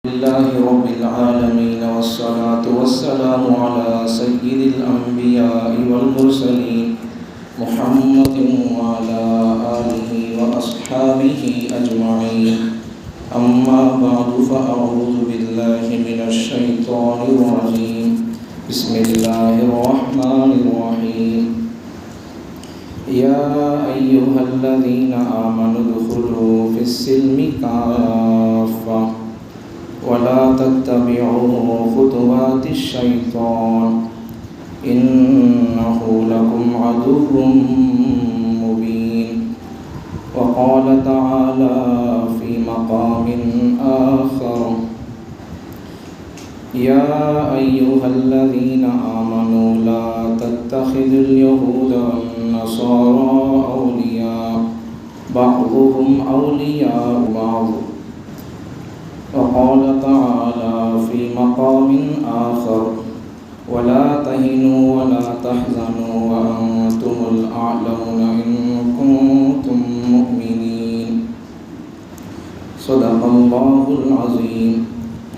لله رب العالمين والصلاة والسلام على سيد الأنبياء والمرسلين محمد وعلى آله وأصحابه أجمعين. أما بعد فأعوذ بالله من الشيطان الرجيم. بسم الله الرحمن الرحيم. يا أيها الذين آمنوا ادخلوا في السلم كافة ولا تتبعوا خطوات الشيطان إنه لكم عدو مبين. وقال تعالى في مقام آخر يا أيها الذين آمنوا لا تتخذوا اليهود والنصارى أولياء بعضهم أولياء بعض. وقال تعالى في مقام آخر ولا تهنوا ولا تحزنوا وأنتم الأعلون إن كنتم مؤمنين. صدق الله العظيم.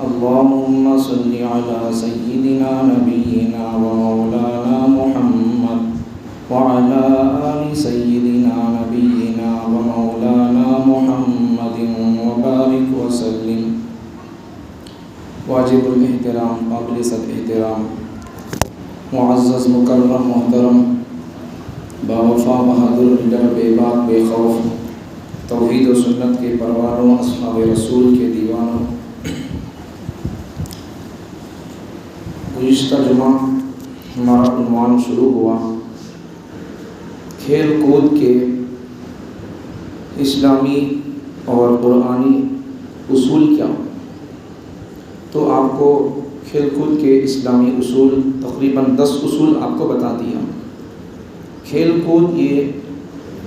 اللهم صل على سيدنا نبينا ومولانا محمد وعلى آل سيدنا نبينا ومولانا محمد وبارك وسلم. واجب الاحترام، قابل صد احترام، معزز مکرم محترم، باوفا بہادر لیڈر، بے باک بے خوف، توحید و سنت کے پروانوں، اصحاب رسول کے دیوانوں، گزشتہ جمعہ ہمارا عنوان شروع ہوا کھیل کود کے اسلامی اور قرآنی اصول کیا. تو آپ کو کھیل کود کے اسلامی اصول تقریباً 10 اصول آپ کو بتا دیا. کھیل کود یہ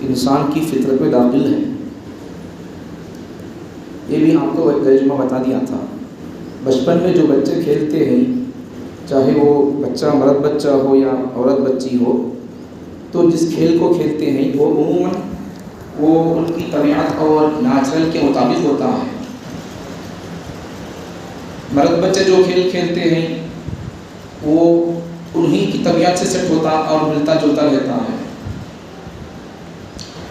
انسان کی فطرت میں داخل ہے، یہ بھی آپ کو ترجمہ بتا دیا تھا. بچپن میں جو بچے کھیلتے ہیں، چاہے وہ بچہ مرد بچہ ہو یا عورت بچی ہو، تو جس کھیل کو کھیلتے ہیں وہ عموماً وہ ان کی طبیعت اور نیچرل کے مطابق ہوتا ہے. مرد بچے جو کھیل کھیلتے ہیں وہ انہی کی طبیعت سے سیٹ ہوتا اور ملتا جلتا رہتا ہے.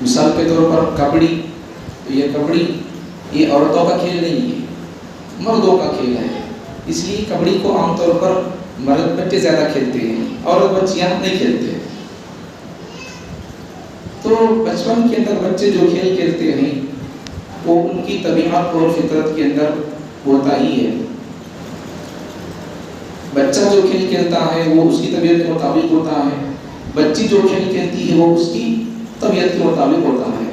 مثال کے طور پر کبڈی، یہ عورتوں کا کھیل نہیں ہے، مردوں کا کھیل ہے. اس لیے کبڈی کو عام طور پر مرد بچے زیادہ کھیلتے ہیں، عورت بچیاں نہیں کھیلتے. تو بچپن کے اندر بچے جو کھیل کھیلتے ہیں وہ ان کی طبیعت اور فطرت کے اندر ہوتا ہی ہے. بچہ جو کھیل کھیلتا ہے وہ اس کی طبیعت کے مطابق ہوتا ہے، بچی جو کھیل کھیلتی ہے وہ اس کی طبیعت کے مطابق ہوتا ہے.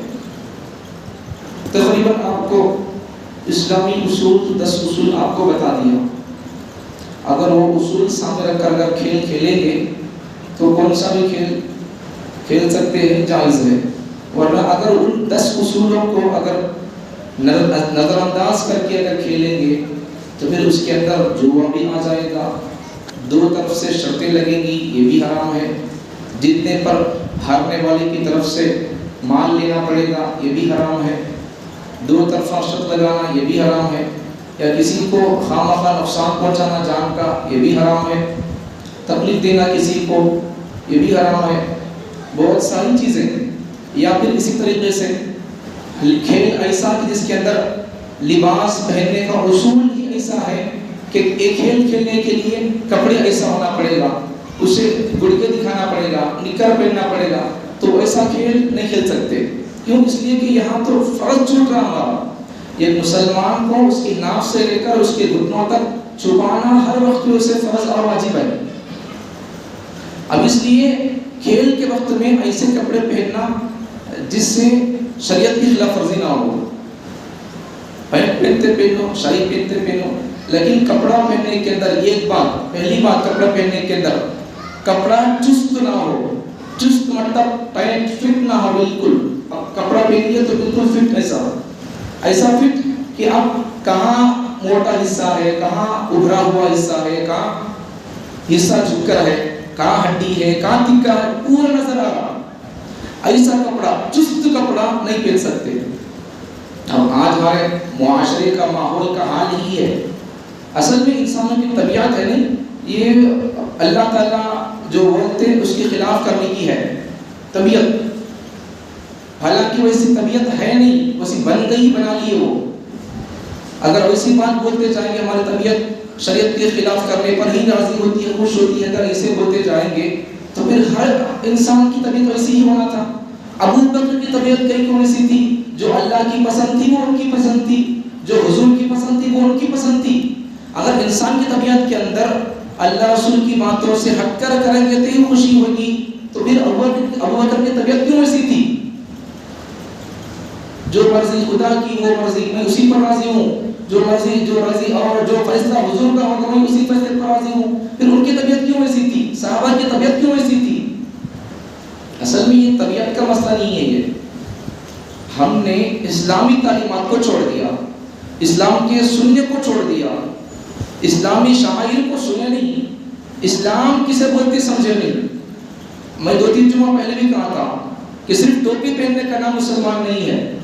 تقریباً آپ کو اسلامی اصول 10 اصول آپ کو بتا دیا. اگر وہ اصول سامنے رکھ کر اگر کھیل کھیلیں گے تو کون سا بھی کھیل کھیل سکتے ہیں، جائز ہے. ورنہ اگر ان 10 اصولوں کو اگر نظر انداز کر کے اگر کھیلیں گے تو پھر اس کے اندر جوا بھی آ جائے گا، دو طرف سے شرطیں لگیں گی، یہ بھی حرام ہے. جیتنے پر ہارنے والے کی طرف سے مال لینا پڑے گا، یہ بھی حرام ہے. دو طرفہ شرط لگانا یہ بھی حرام ہے. یا کسی کو خواہ نقصان پہنچانا جان کا یہ بھی حرام ہے. تکلیف دینا کسی کو یہ بھی حرام ہے. بہت ساری چیزیں. یا پھر اسی طریقے سے کھیل ایسا کہ جس کے اندر لباس پہننے کا اصول ہی ایسا ہے کہ ایک کھیل کھیلنے کے لیے کپڑے ایسا ہونا پڑے گا، اسے گڑکے دکھانا پڑے گا، نکر پہننا پڑے گا. تو ایسا کھیل نہیں کھیل سکتے. کیوں؟ اس لیے کہ یہاں تو فرض چھوٹ رہا ہمارا. یہ مسلمان کو اس کی ناف سے لے کر اس کے گھٹنوں تک چھپانا ہر وقت میں اسے فرض اور واجب ہے. اب اس لیے کھیل کے وقت میں ایسے کپڑے پہننا جس سے شریعت کی خلاف ورزی نہ ہو. پینٹ پہنتے پہنو، شاہی پہنتے پہنو، لیکن کپڑا پہننے کے اندر ایک بات، پہلی بات کپڑا پہننے کے اندر کپڑا چست نہ ہو. چست مطلب پینٹ فٹ نہ ہو بالکل. اب کپڑا پہنیے تو بالکل فٹ ایسا فٹ کہ اب کہاں موٹا حصہ ہے، کہاں ابھرا ہوا حصہ ہے، کہاں حصہ جھک کر ہے، کہاں ہڈی ہے، کہاں تکا ہے، پورا نظر آ رہا. ایسا کپڑا، چست کپڑا نہیں پہن سکتے. اب آج ہمارے معاشرے کا ماحول کا حال ہی ہے اصل میں انسانوں کی طبیعت ہے نہیں، یہ اللہ تعالیٰ جو بولتے ہیں اس کے خلاف کرنے کی ہے طبیعت، حالانکہ ویسی طبیعت ہے نہیں، ویسی بن گئی، بنا لیے وہ. اگر ویسی بات بولتے جائیں گے ہماری طبیعت شریعت کے خلاف کرنے پر ہی راضی ہوتی ہے، خوش ہوتی ہے، اگر ایسے بولتے جائیں گے تو پھر ہر انسان کی طبیعت ویسی ہی ہونا تھا. ابو بکر کی طبیعت کئی کون سی تھی؟ جو اللہ کی پسند تھی وہ ان کی پسند تھی، جو حضور کی پسند تھی وہ ان کی پسند تھی. اگر انسان کی طبیعت کے اندر اللہ رسول کی باتوں سے ہٹ کر کریں گے تو ہی خوشی ہوگی، تو پھر ابو بکر کی طبیعت کیوں ایسی تھی؟ جو مرضی خدا کی وہ مرضی، میں اسی پر راضی ہوں، جو مرضی اور جو فیصلہ حضور کا ہوگا میں اسی فیصلے پر راضی ہوں. پھر ان کی طبیعت کیوں ایسی تھی؟ صحابہ کی طبیعت کیوں ایسی تھی؟ اصل میں یہ طبیعت کا مسئلہ نہیں ہے، یہ ہم نے اسلامی تعلیمات کو چھوڑ دیا، اسلام کے سننے کو چھوڑ دیا، اسلامی شعائر کو سنے نہیں، اسلام کسے بولتے سمجھے نہیں. میں 2-3 جمعہ پہلے بھی کہا تھا کہ صرف ٹوپی پہننے کا نام مسلمان نہیں ہے،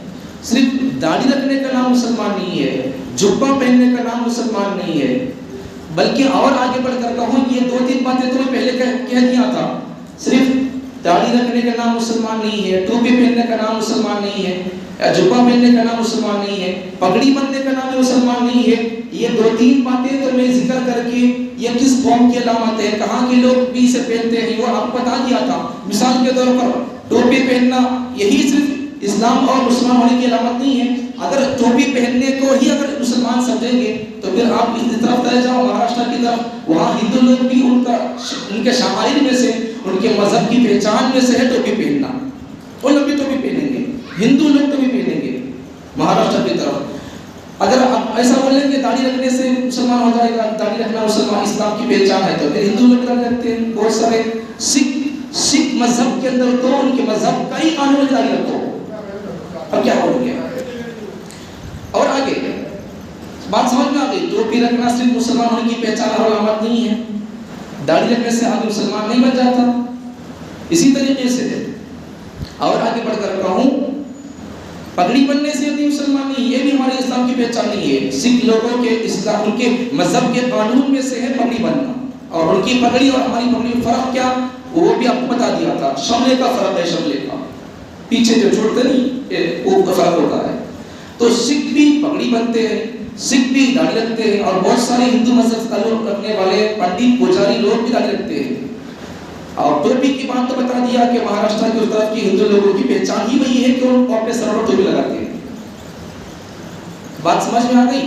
صرف داڑھی رکھنے کا نام مسلمان نہیں ہے، جبہ پہننے کا نام مسلمان نہیں ہے، بلکہ اور آگے بڑھ کر کہوں یہ 2-3 باتیں تو میں پہلے کہہ دیا تھا. صرف داڑھی رکھنے کا نام مسلمان نہیں ہے، ٹوپی پہننے کا نام مسلمان نہیں ہے، جبہ پہننے کا نام مسلمان نہیں ہے، پگڑی بننے کا نام مسلمان نہیں ہے. یہ 2-3 باتیں تو میں ذکر کر کے یہ کس قوم کی علامت ہے، کہاں کے لوگ بھی اسے پہنتے ہیں وہ آپ کو بتا دیا تھا. مثال کے طور پر ٹوپی پہننا یہی صرف اسلام اور مسلمان ہونے کی علامت نہیں ہے. اگر ٹوپی پہننے کو ہی اگر مسلمان سمجھیں گے تو پھر آپ اس طرف چلے جاؤ مہاراشٹر کی طرف، وہاں ہندو لوگ بھی ان کے شعائر میں سے، ان کے مذہب کی پہچان میں سے ہے ٹوپی پہننا. وہ لوگ بھی ٹوپی پہنیں گے، ہندو لوگ ٹوپی پہنیں گے مہاراشٹر کی طرف. اگر آپ ایسا بولیں کہ داڑھی رکھنے سے مسلمان ہو جائے گا، داڑھی رکھنا مسلمان اسلام کی پہچان ہے، تو پھر ہندو لوگ داڑھی رکھتے ہیں. بہت سارے سکھ مذہب کے اندر تو ان کے مذہب کا ہی قانون داڑھی رکھو. اب کیا بولیں گے؟ اور آگے بات سمجھ میں آ گئی. ٹوپی رکھنا صرف مسلمان ہونے کی پہچان اور علامت نہیں ہے، داڑھی رکھنے سے آدمی مسلمان نہیں بن جاتا. اسی طریقے سے اور آگے بڑھ کر کہوں پگڑی بننے سے آدمی مسلمان نہیں، یہ بھی ہمارے اسلام کی پہچان نہیں ہے. سکھ لوگوں کے اسلام ان کے مذہب کے قانون میں سے ہے پگڑی بننا، اور ان کی پگڑی اور ہماری پگڑی میں فرق کیا وہ بھی آپ کو بتا دیا تھا. شملے کا فرق ہے، شملے کا پیچھے جو چھوڑتے نہیں وہ فرق ہوتا ہے. تو سکھ بھی پگڑی بنتے ہیں، سکھ بھی داڑھی رکھتے ہیں، اور بہت سارے ہندو مذہب سے تعلق رکھنے والے پنڈت پجاری لوگ بھی داڑھی رکھتے ہیں. اور ٹوپی کی بات تو بتا دیا کہ مہاراشٹر کی اس طرف کی ہندو لوگوں کی پہچان ہی وہی ہے کہ ان اپنے سر پر ٹوپی لگاتے ہیں. بات سمجھ میں آ گئی؟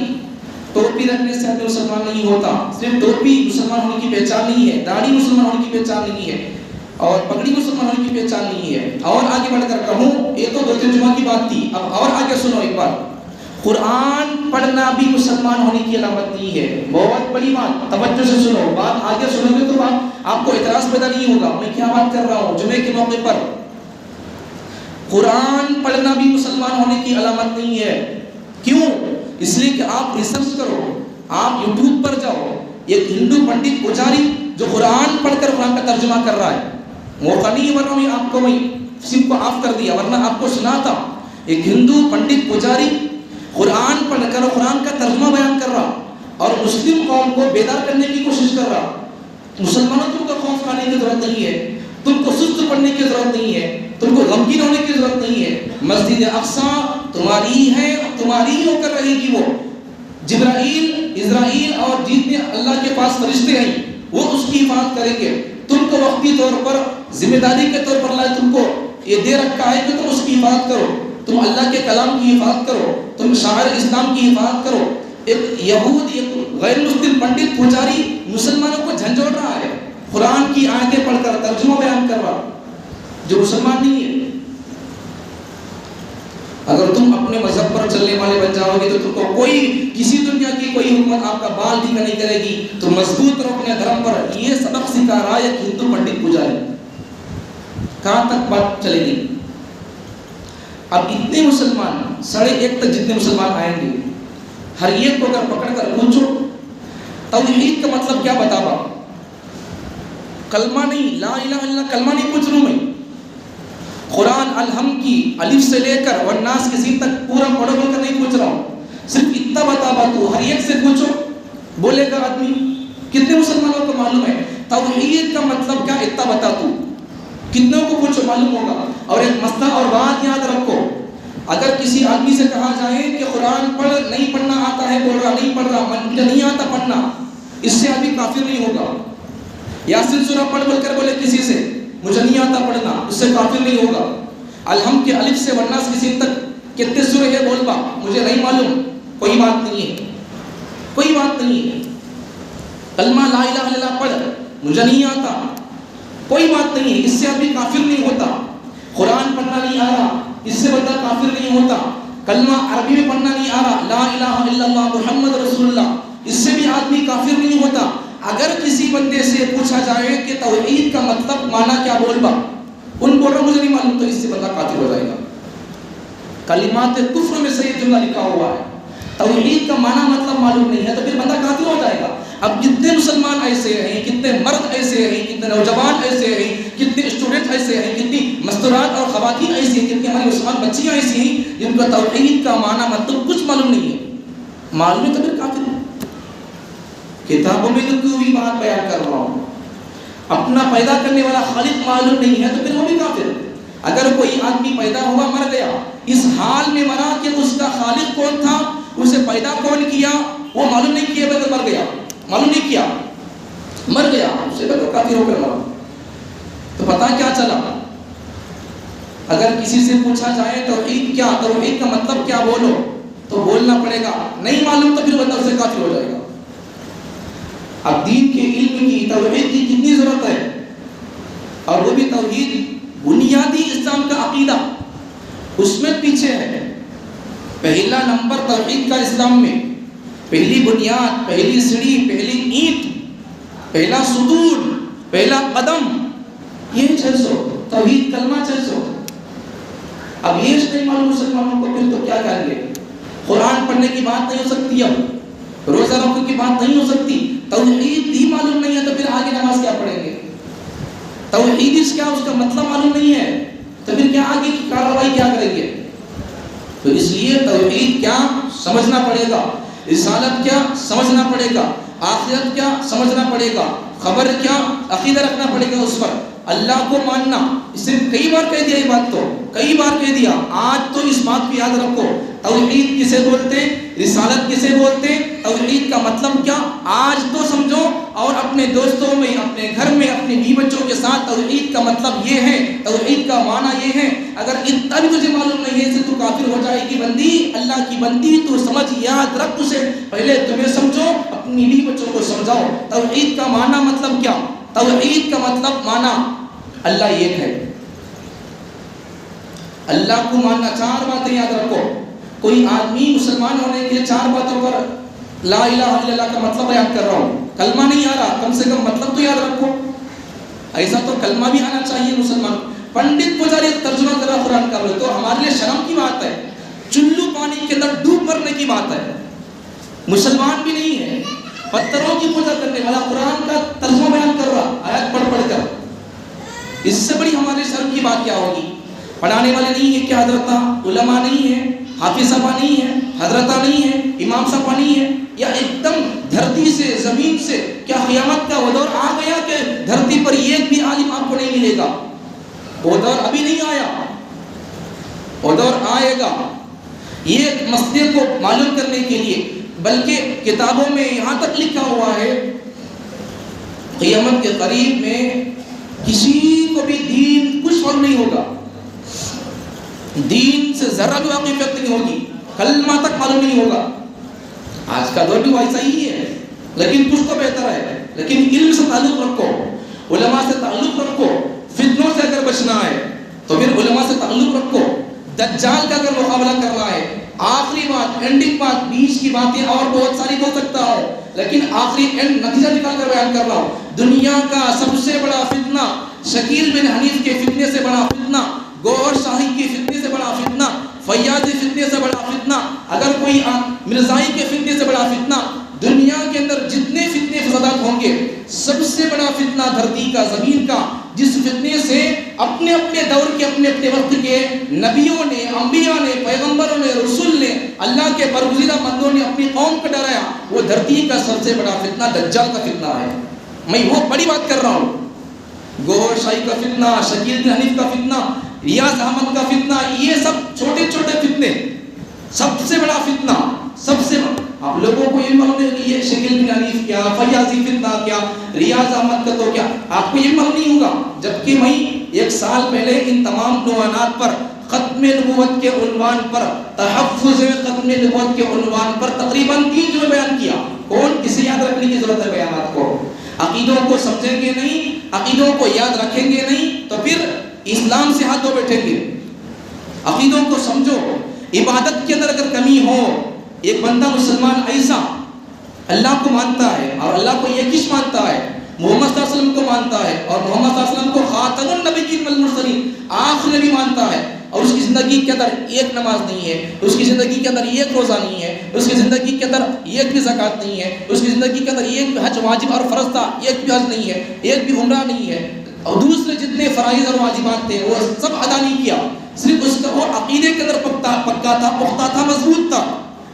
ٹوپی رکھنے سے آدمی مسلمان نہیں ہوتا. صرف ٹوپی مسلمان ہونے کی پہچان نہیں ہے، داڑھی مسلمان ہونے کی پہچان نہیں ہے، اور پگڑی مسلمان ہونے کی پہچان نہیں ہے. اور آگے بڑھ کر کہوں یہ تو 2-3 جمعہ کی بات تھی. اب اور آگے سنو ایک بات، قرآن پڑھنا بھی مسلمان ہونے کی علامت نہیں ہے. بہت بڑی بات، توجہ سے سنو. بات آگے سنو گے تو آپ کو اعتراض پیدا نہیں ہوگا میں کیا بات کر رہا ہوں. جمعے کے موقع پر قرآن پڑھنا بھی مسلمان ہونے کی علامت نہیں ہے. کیوں؟ اس لیے کہ آپ ریسرچ کرو، آپ یوٹیوب پر جاؤ، ایک ہندو پنڈت پجاری جو قرآن پڑھ کر قرآن کا ترجمہ کر رہا ہے، موقع نہیں ورنہ میں آپ کو سب کو آف کر دیا ورنہ آپ کو سنا تھا. ایک ہندو پنڈت پجاری قرآن پڑھ کر قرآن کا ترجمہ بیان کر رہا اور مسلم قوم کو بیدار کرنے کی کوشش کر رہا. مسلمانوں تم کو خوف کھانے کی ضرورت نہیں ہے، تم کو سست پڑھنے کی ضرورت نہیں ہے، تم کو غمگین ہونے کی ضرورت نہیں ہے. مسجد اقصی تمہاری ہے، تمہاری ہی ہو کر رہے گی. وہ جبرائیل، اسرائیل اور جتنے اللہ کے پاس فرشتے ہیں وہ اس کی حفاظت کریں گے. تم کو وقتی طور پر ذمہ داری کے طور پر اللہ تم کو یہ دے رکھا ہے کہ تم اس کی حفاظت کرو، تم اللہ کے کلام کی حفاظت کرو، تم شاعر اسلام کی حفاظت کرو. ایک یہود، ایک غیر مسلم پنڈت پجاری مسلمانوں کو جھنجھوڑ رہا ہے، قرآن کی آیتیں پڑھ کر ترجمہ بیان کر رہا، جو مسلمان نہیں ہے. اگر تم اپنے مذہب پر چلنے والے بن جاؤ گے تو تم کو کوئی کسی دنیا کی کوئی حکومت آپ کا بال بھی نہیں کرے گی. تو مضبوط رہو اپنے دھرم پر. یہ سبق سکھا رہا ہے ایک ہندو پنڈت پجاری. کہاں تک بات چلے گی؟ اب اتنے مسلمان 1.5 تک جتنے مسلمان آئیں گے، ہر ایک کو اگر پکڑ کر پوچھو توحید کا مطلب کیا بتا با، کلمہ نہیں، لا الہ الا اللہ کلمہ نہیں پوچھ رہا ہوں میں، قرآن الحمد کی الف سے لے کر والناس کے سین تک پورا پڑھو کر نہیں پوچھ رہا ہوں، صرف اتنا بتا با. تو ہر ایک سے پوچھو بولے گا آدمی کتنے مسلمانوں کو معلوم ہے توحید کا مطلب کیا؟ اتنا بتا تو کتنوں کو کچھ معلوم ہوگا؟ اور ایک مسئلہ اور بات یاد رکھو، اگر کسی آدمی سے کہا جائے کہ قرآن پڑھ، نہیں پڑھنا آتا ہے، بول رہا نہیں پڑھ رہا، مجھے نہیں آتا پڑھنا، اس سے ابھی کافر نہیں ہوگا۔ یاسین سورہ پڑھ بول کر بولے کسی سے مجھے نہیں آتا پڑھنا، اس سے کافر نہیں ہوگا۔ الحمد کے الف سے والناس کسی تک کتنے سورہ ہے بول با مجھے نہیں معلوم، کوئی بات نہیں ہے، کوئی بات نہیں ہے۔ کلمہ لا الہ الا اللہ پڑھ، مجھے نہیں آتا، کوئی بات نہیں ہے، اس سے ابھی کافر نہیں ہوتا۔ قرآن پڑھنا نہیں آ رہا، اس سے بندہ کافر نہیں ہوتا۔ کلمہ عربی میں پڑھنا نہیں آ رہا، لا الہ الا اللہ محمد رسول اللہ، اس سے بھی آدمی کافر نہیں ہوتا۔ اگر کسی بندے سے پوچھا جائے کہ توحید کا مطلب معنی کیا بول با، ان بول رہا مجھے نہیں معلوم، تو اس سے بندہ کافر ہو جائے گا۔ کلمات کفر میں سے یہ جملہ لکھا ہوا ہے، توحید کا معنی مطلب معلوم نہیں ہے تو پھر بندہ کافر ہو جائے گا۔ اب کتنے مسلمان ایسے ہیں، کتنے مرد ایسے ہیں، کتنے نوجوان ایسے ہیں، کتنے اسٹوڈنٹ ایسے ہیں، کتنی مستورات اور خواتین ایسی ہیں، کتنی ہماری مسلمان بچیاں ایسی ہیں جن کو توحید کا معنی مطلب کچھ معلوم نہیں ہے، معلوم ہے تو پھر کافر ہے۔ کتابوں میں جو کوئی بات بیان کر رہا ہوں، اپنا پیدا کرنے والا خالق معلوم نہیں ہے تو پھر وہ بھی کافر ہے۔ اگر کوئی آدمی پیدا ہوا مر گیا، اس حال میں مرا کہ اس کا خالق کون تھا، اسے پیدا کون کیا، وہ معلوم نہیں کیا، بلکہ مر گیا، معلوم نہیں کیا، مر گیا، اسے بلکہ کافر ہو کر مرا، تو پتہ کیا چلا؟ اگر کسی سے پوچھا جائے توحید کیا، توحید کا مطلب کیا بولو، تو بولنا پڑے گا، نہیں معلوم تو پھر بندہ اسے کافر ہو جائے گا۔ اب دین کے علم کی، توحید کی کتنی ضرورت ہے، اور وہ بھی توحید بنیادی اسلام کا عقیدہ، اس میں پیچھے ہے۔ پہلا نمبر توحید کا اسلام میں، پہلی بنیاد، پہلی سیڑھی، پہلی اینٹ، پہلا ستون، پہلا قدم، یہ 600 توحید کلمہ 600۔ اب یہ نہیں معلوم مسلمانوں کو، پھر تو کیا کریں گے؟ قرآن پڑھنے کی بات نہیں ہو سکتی، اب روزہ رکھنے کی بات نہیں ہو سکتی، توحید ہی معلوم نہیں ہے تو پھر آگے نماز کیا پڑھیں گے؟ توحید کیا، اس کا مطلب معلوم نہیں ہے تو پھر کیا آگے کی کارروائی کیا کریں گے؟ تو اس لیے توحید کیا سمجھنا پڑے گا، رسالت کیا سمجھنا پڑے گا، آخرت کیا سمجھنا پڑے گا، خبر کیا عقیدہ رکھنا پڑے گا اس پر، اللہ کو ماننا۔ اس نے کئی بار کہہ دیا، یہ بات تو کئی بار کہہ دیا، آج تو اس بات کو یاد رکھو، توحید کسے بولتے، رسالت کسے بولتے، توحید کا مطلب کیا، آج تو سمجھو، اور اپنے دوستوں میں، اپنے گھر میں، اپنے بیوی بچوں کے ساتھ توحید کا مطلب یہ ہے، توحید کا معنی یہ ہے۔ اگر اتنا بھی تجھے معلوم نہیں ہے تو کافر ہو جائے گی بندی، اللہ کی بندی، تو سمجھ، یاد رکھ اسے، پہلے تمہیں سمجھو، اپنی بیوی بچوں کو سمجھاؤ۔ توحید کا معنی مطلب کیا، توحید کا مطلب معنی اللہ ایک ہے، اللہ کو ماننا۔ 4 باتیں یاد رکھو، کوئی آدمی مسلمان ہونے کے 4 باتوں پر، لا الہ الا اللہ کا مطلب بیان کر رہا ہوں، کلمہ نہیں آ رہا، کم سے کم مطلب تو یاد رکھو۔ ایسا تو کلمہ بھی آنا چاہیے مسلمان۔ پنڈت پجاری ترجمہ کر رہا قرآن کا، تو ہمارے لیے شرم کی بات ہے، چلو پانی کے اندر ڈوب مرنے کی بات ہے، مسلمان بھی نہیں ہے، پتھروں کی پوجا کرنے والا قرآن کا ترجمہ بیان کر رہا آیت پڑھ پڑھ کر، اس سے بڑی ہمارے شرم کی بات کیا ہوگی؟ پڑھانے والے نہیں ہیں کیا حضرت؟ علماء نہیں ہیں، حافظ صاحب نہیں ہیں، حضرت نہیں ہیں، امام صاحب نہیں ہیں، یا ایک دم دھرتی سے، زمین سے، کیا قیامت کا وہ دور آ گیا کہ دھرتی پر ایک بھی عالم آپ کو نہیں ملے گا؟ وہ دور ابھی نہیں آیا، وہ دور آئے گا۔ یہ مسئلے کو معلوم کرنے کے لیے، بلکہ کتابوں میں یہاں تک لکھا ہوا ہے، قیامت کے قریب میں کسی کو بھی دین کچھ فرق نہیں ہوگا، دین سے ذرا بھی واقفیت نہیں ہوگی، کلمہ تک معلوم نہیں ہوگا۔ آج کا دور بھی ویسا ہی ہے، لیکن کچھ تو بہتر ہے، لیکن علم سے تعلق رکھو، علماء سے تعلق رکھو، فتنوں سے اگر بچنا ہے تو پھر علماء سے تعلق رکھو۔ دجال کا اگر مقابلہ کرنا ہے، آخری بات، اینڈنگ بات، بیچ کی باتیں اور بہت ساری ہو سکتا ہو، لیکن آخری اینڈ نتیجہ نکال کر بیان کر رہا ہوں۔ دنیا کا سب سے بڑا فتنہ، شکیل بن حنیف کے فتنے سے بڑا فتنہ، گوہر شاہی کے فتنے سے بڑا فتنہ، فیاضی فتنے سے بڑا فتنہ، اگر کوئی مرزائی کے فتنے سے بڑا فتنہ، دنیا کے اندر جتنے فتنے فسادات ہوں گے، سب سے بڑا فتنہ دھرتی کا، زمین کا، جس فتنے سے اپنے اپنے دور کے اپنے اپنے وقت کے نبیوں نے، انبیاء نے، پیغمبروں نے، رسول نے، اللہ کے برگزیدہ بندوں نے اپنی قوم کو ڈرایا، وہ دھرتی کا سب سے بڑا فتنہ دجال کا فتنہ ہے۔ میں وہ بڑی بات کر رہا ہوں، گوہر شاہی کا فتنہ، شکیل بن حنیف کا فتنہ، ریاض احمد کا فتنہ، یہ سب چھوٹے چھوٹے فتنے، سب سے بڑا فتنہ، سب سے بڑا، آپ لوگوں کو یہ معلوم ہے کہ یہ شکیل بن حنیف کیا، فیاضی فتنہ کیا، ریاض احمد کا تو کیا، آپ کو یہ معلوم نہیں ہوگا، جبکہ میں 1 سال پہلے ان تمام عنوانات پر، ختم نبوت کے عنوان پر، تحفظ ختم نبوت کے عنوان پر تقریباً 3 جملے بیان کیا۔ کون کسے یاد رکھنے کی ضرورت ہے بیانات کو؟ عقیدوں کو سمجھیں گے نہیں، عقیدوں کو یاد رکھیں گے نہیں تو پھر اسلام سے ہاتھ دھو بیٹھیں گے۔ عقیدوں کو سمجھو، عبادت کے اندر اگر کمی ہو، ایک بندہ مسلمان ایسا اللہ کو مانتا ہے اور اللہ کو یکیش مانتا ہے، محمد صلی اللہ علیہ وسلم کو مانتا ہے اور محمد صلی اللہ علیہ وسلم کو خاتم النبیین والمرسلین، آخری نبی مانتا ہے، اور اس کی زندگی کے اندر ایک نماز نہیں ہے، اس کی زندگی کے اندر ایک روزہ نہیں ہے، اس کی زندگی کے اندر ایک بھی زکوٰۃ نہیں ہے، اس کی زندگی کے اندر ایک بھی حج واجب اور فرض تھا، ایک بھی حج نہیں ہے، ایک بھی عمرہ نہیں ہے، اور دوسرے جتنے فرائض اور واجبات تھے وہ سب ادا نہیں کیا، صرف اس کا وہ عقیدے کے اندر پکا تھا، پختہ تھا، مضبوط تھا،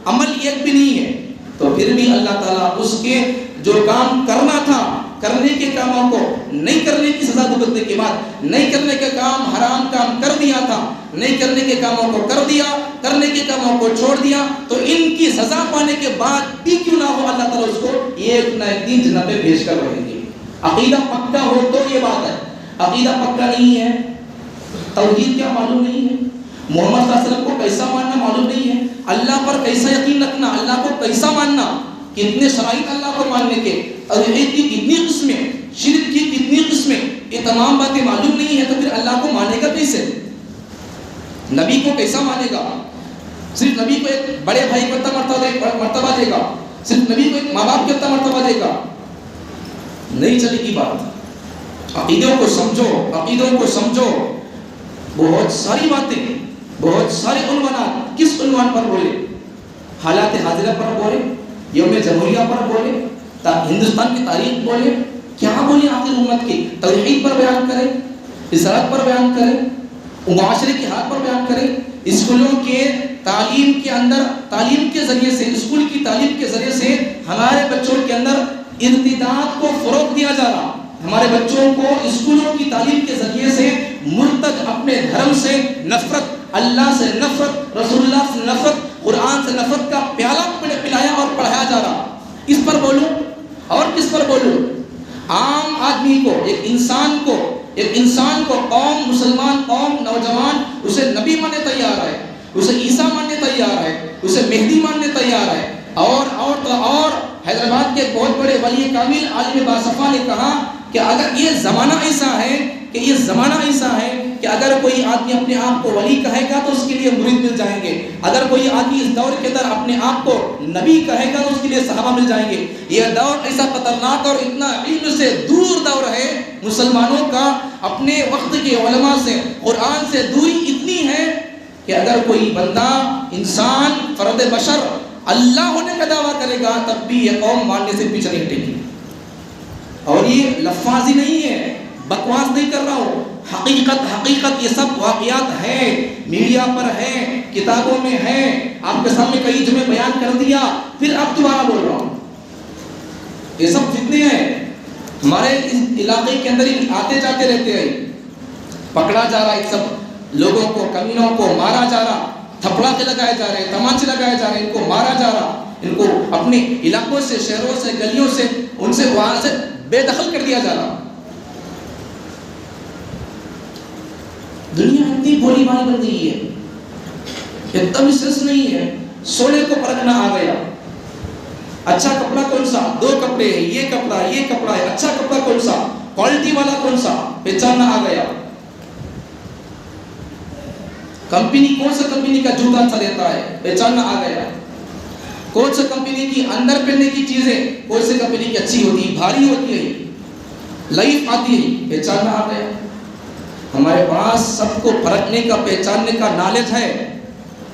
عمل ایک بھی نہیں ہے، تو پھر بھی اللہ تعالیٰ اس کے جو کام کرنا تھا، کرنے کے کاموں کو نہیں کرنے کی سزا بھگتنے کے بعد، نہیں کرنے کے کام حرام کام کر دیا تھا، نہیں کرنے کے کاموں کو کر دیا، کرنے کے کاموں کو چھوڑ دیا، تو ان کی سزا پانے کے بعد بھی کیوں نہ ہو اللہ تعالیٰ اس کو ایک نہ ایک دن جنت میں بھیج کر رہیں گے۔ عقیدہ پکا ہو تو یہ بات ہے، عقیدہ پکا نہیں ہے، توحید کیا معلوم نہیں ہے، محمد صلی اللہ علیہ وسلم کو کیسا ماننا معلوم نہیں ہے، اللہ پر کیسا یقین رکھنا، اللہ کو کیسا ماننا، کتنے شرائط اللہ کو ماننے کے، توحید کی کتنی قسمیں، شرک کی کتنی قسمیں، یہ تمام باتیں معلوم نہیں ہے تو پھر اللہ کو مانے گا کیسے؟ نبی کو کیسا مانے گا؟ صرف نبی کو ایک بڑے بھائی کو اتنا مرتبہ دے گا، صرف نبی کو ایک ماں باپ کو اتنا مرتبہ دے گا، نہیں چلے گی بات۔ عقیدوں کو سمجھو، عقیدوں کو سمجھو، بہت ساری باتیں، بہت سارے عنوانات، کس عنوان پر بولے؟ حالات حاضرہ پر بولے، یوم جمہوریہ پر بولے، ہندوستان کی تاریخ بولے، کیا بولے آخر امت کی؟ توحید پر بیان کرے، رسالت پر بیان کرے، معاشرے کی حالت پر بیان کرے، اسکولوں کے تعلیم کے اندر، تعلیم کے ذریعے سے، اسکول کی تعلیم کے ذریعے سے ہمارے بچوں کے اندر ارتداد کو فروغ دیا جا رہا، ہمارے بچوں کو اسکولوں کی تعلیم کے ذریعے سے مرتد، اپنے دھرم سے نفرت، اللہ سے نفرت، رسول اللہ سے نفرت، قرآن سے نفرت کا پیالہ پلایا اور پڑھایا جا رہا۔ اس پر بولوں اور کس پر بولوں؟ عام آدمی کو، ایک انسان کو قوم، مسلمان قوم، نوجوان اسے نبی ماننے تیار ہے، اسے عیسیٰ ماننے تیار ہے، اسے مہدی ماننے تیار ہے، اور حیدرآباد کے بہت بڑے ولی کامل عالم باصفا نے کہا کہ اگر یہ زمانہ ایسا ہے کہ اگر کوئی آدمی اپنے آپ کو ولی کہے گا تو اس کے لیے مرید مل جائیں گے، اگر کوئی آدمی اس دور کے اندر اپنے آپ کو نبی کہے گا تو اس کے لیے صحابہ مل جائیں گے۔ یہ دور ایسا خطرناک اور اتنا علم سے دور دور ہے، مسلمانوں کا اپنے وقت کے علماء سے، قرآن سے دوری اتنی ہے کہ اگر کوئی بندہ، انسان، فرد بشر اللہ ہونے کا دعویٰ کرے گا تب بھی یہ قوم ماننے سے پیچھے نہیں ہٹے گی۔ اور یہ لفاظی نہیں ہے، بکواس نہیں کر رہا ہوں، حقیقت یہ سب واقعات ہیں، میڈیا پر ہیں، کتابوں میں ہیں، آپ کے سامنے کئی جملے بیان کر دیا، پھر اب دوبارہ بول رہا ہوں۔ یہ سب فتنے ہیں، ہمارے اس علاقے کے اندر آتے جاتے رہتے ہیں، پکڑا جا رہا ہے، سب لوگوں کو، کمینوں کو مارا جا رہا، تھپڑا کے لگائے جا رہے ہیں، تمانچے لگائے جا رہے ہیں، ان کو مارا جا رہا، ان کو اپنے علاقوں سے، شہروں سے، گلیوں سے، ان سے وہاں سے بے دخل کر دیا جا رہا۔ دنیا اتنی بولی بانی بن گئی ہے، ایک دم سنس نہیں ہے، سونے کو پرکھنا آ گیا، اچھا کپڑا کون سا، 2 کپڑے ہیں، یہ کپڑا ہے، اچھا کپڑا کون سا، کوالٹی والا کون سا، پہچاننا آ گیا، کمپنی کون سا کمپنی کا جوتا اچھا دیتا ہے، پہچاننا آ گیا، کون سا کمپنی کی اندر پہننے کی چیزیں، کون سی کمپنی کی اچھی ہوتی ہے، بھاری ہوتی ہے، لائف آتی ہے، پہچاننا آ گیا۔ ہمارے پاس سب کو پرکھنے کا، پہچاننے کا نالج ہے،